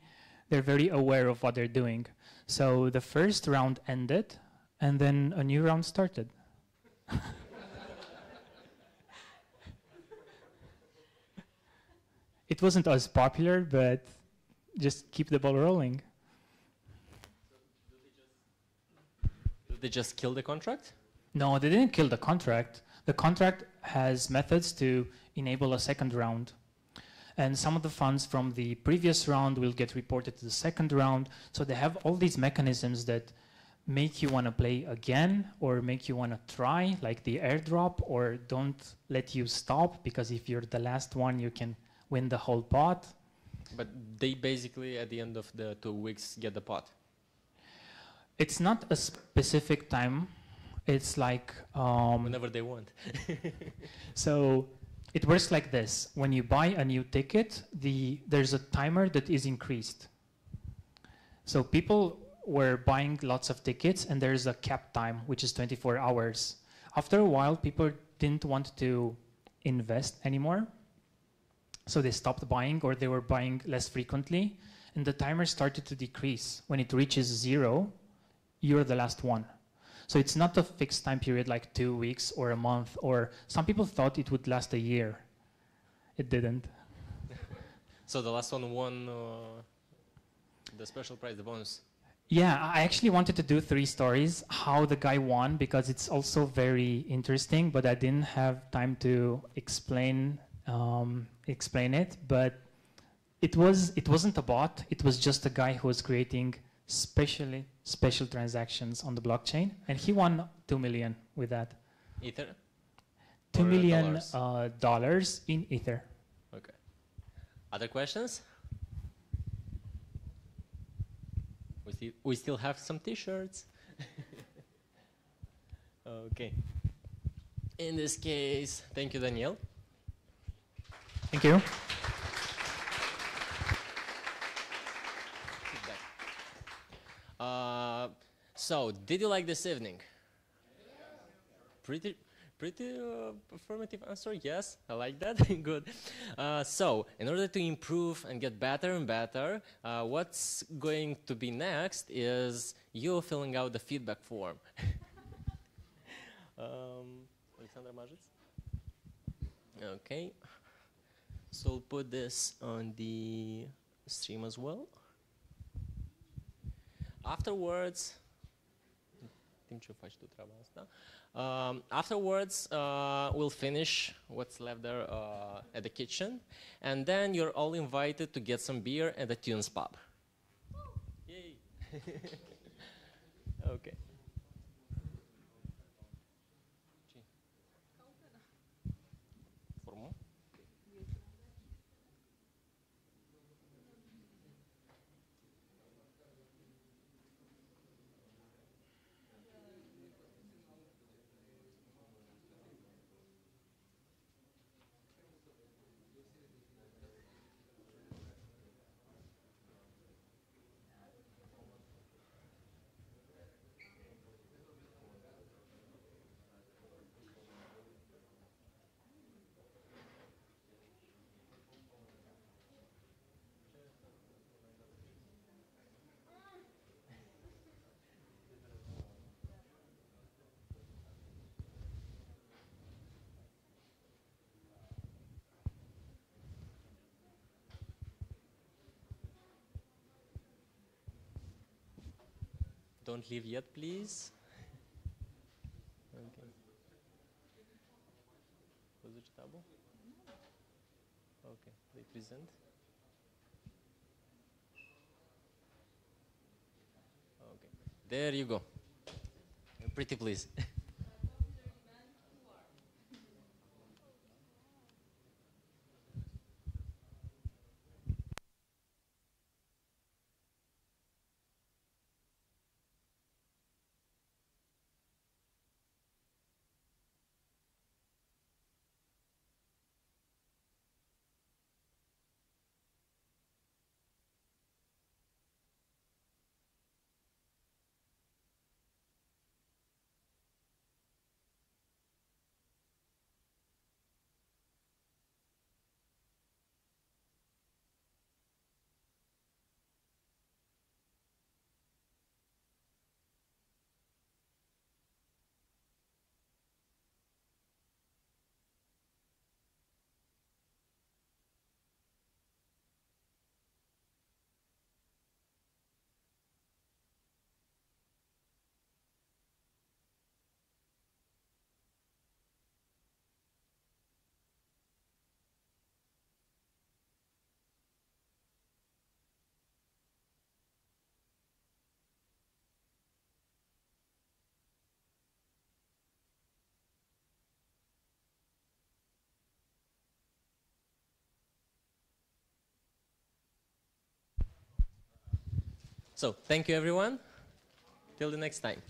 aware of what they're doing. So the first round ended, and then a new round started. It wasn't as popular, but just keep the ball rolling. Did they just kill the contract? No, they didn't kill the contract. The contract has methods to enable a second round. And some of the funds from the previous round will get reported to the second round. So they have all these mechanisms that make you want to play again or make you want to try, like the airdrop, or don't let you stop, because if you're the last one, you can win the whole pot. But they basically, at the end of the 2 weeks, get the pot. It's not a specific time. It's like... whenever they want. So it works like this. When you buy a new ticket, there's a timer that is increased. So people were buying lots of tickets, and there's a cap time, which is 24 hours. After a while, people didn't want to invest anymore. So they stopped buying, or they were buying less frequently, and the timer started to decrease. When it reaches 0, you're the last one. So it's not a fixed time period like 2 weeks or a month, or some people thought it would last a year. It didn't. So the last one won the special prize, the bonus. Yeah, I actually wanted to do 3 stories, how the guy won, because it's also very interesting, but I didn't have time to explain it. But it wasn't a bot. It was just a guy who was creating special transactions on the blockchain, and he won 2 million with that. Ether? $2 million dollars? In Ether. Okay. Other questions? We still have some t-shirts. Okay. In this case, thank you, Daniel. Thank you. So, did you like this evening? Pretty affirmative answer. Yes, I like that. Good. So, in order to improve and get better and better, what's going to be next is you filling out the feedback form. Alexander Majic. Okay. So we'll put this on the stream as well. Afterwards, we'll finish what's left there at the kitchen, and then you're all invited to get some beer at the Tunes pub. Yay! Okay. Don't leave yet, please. Okay. Okay, they present. Okay, there you go. I'm pretty pleased. So, thank you everyone. Till the next time.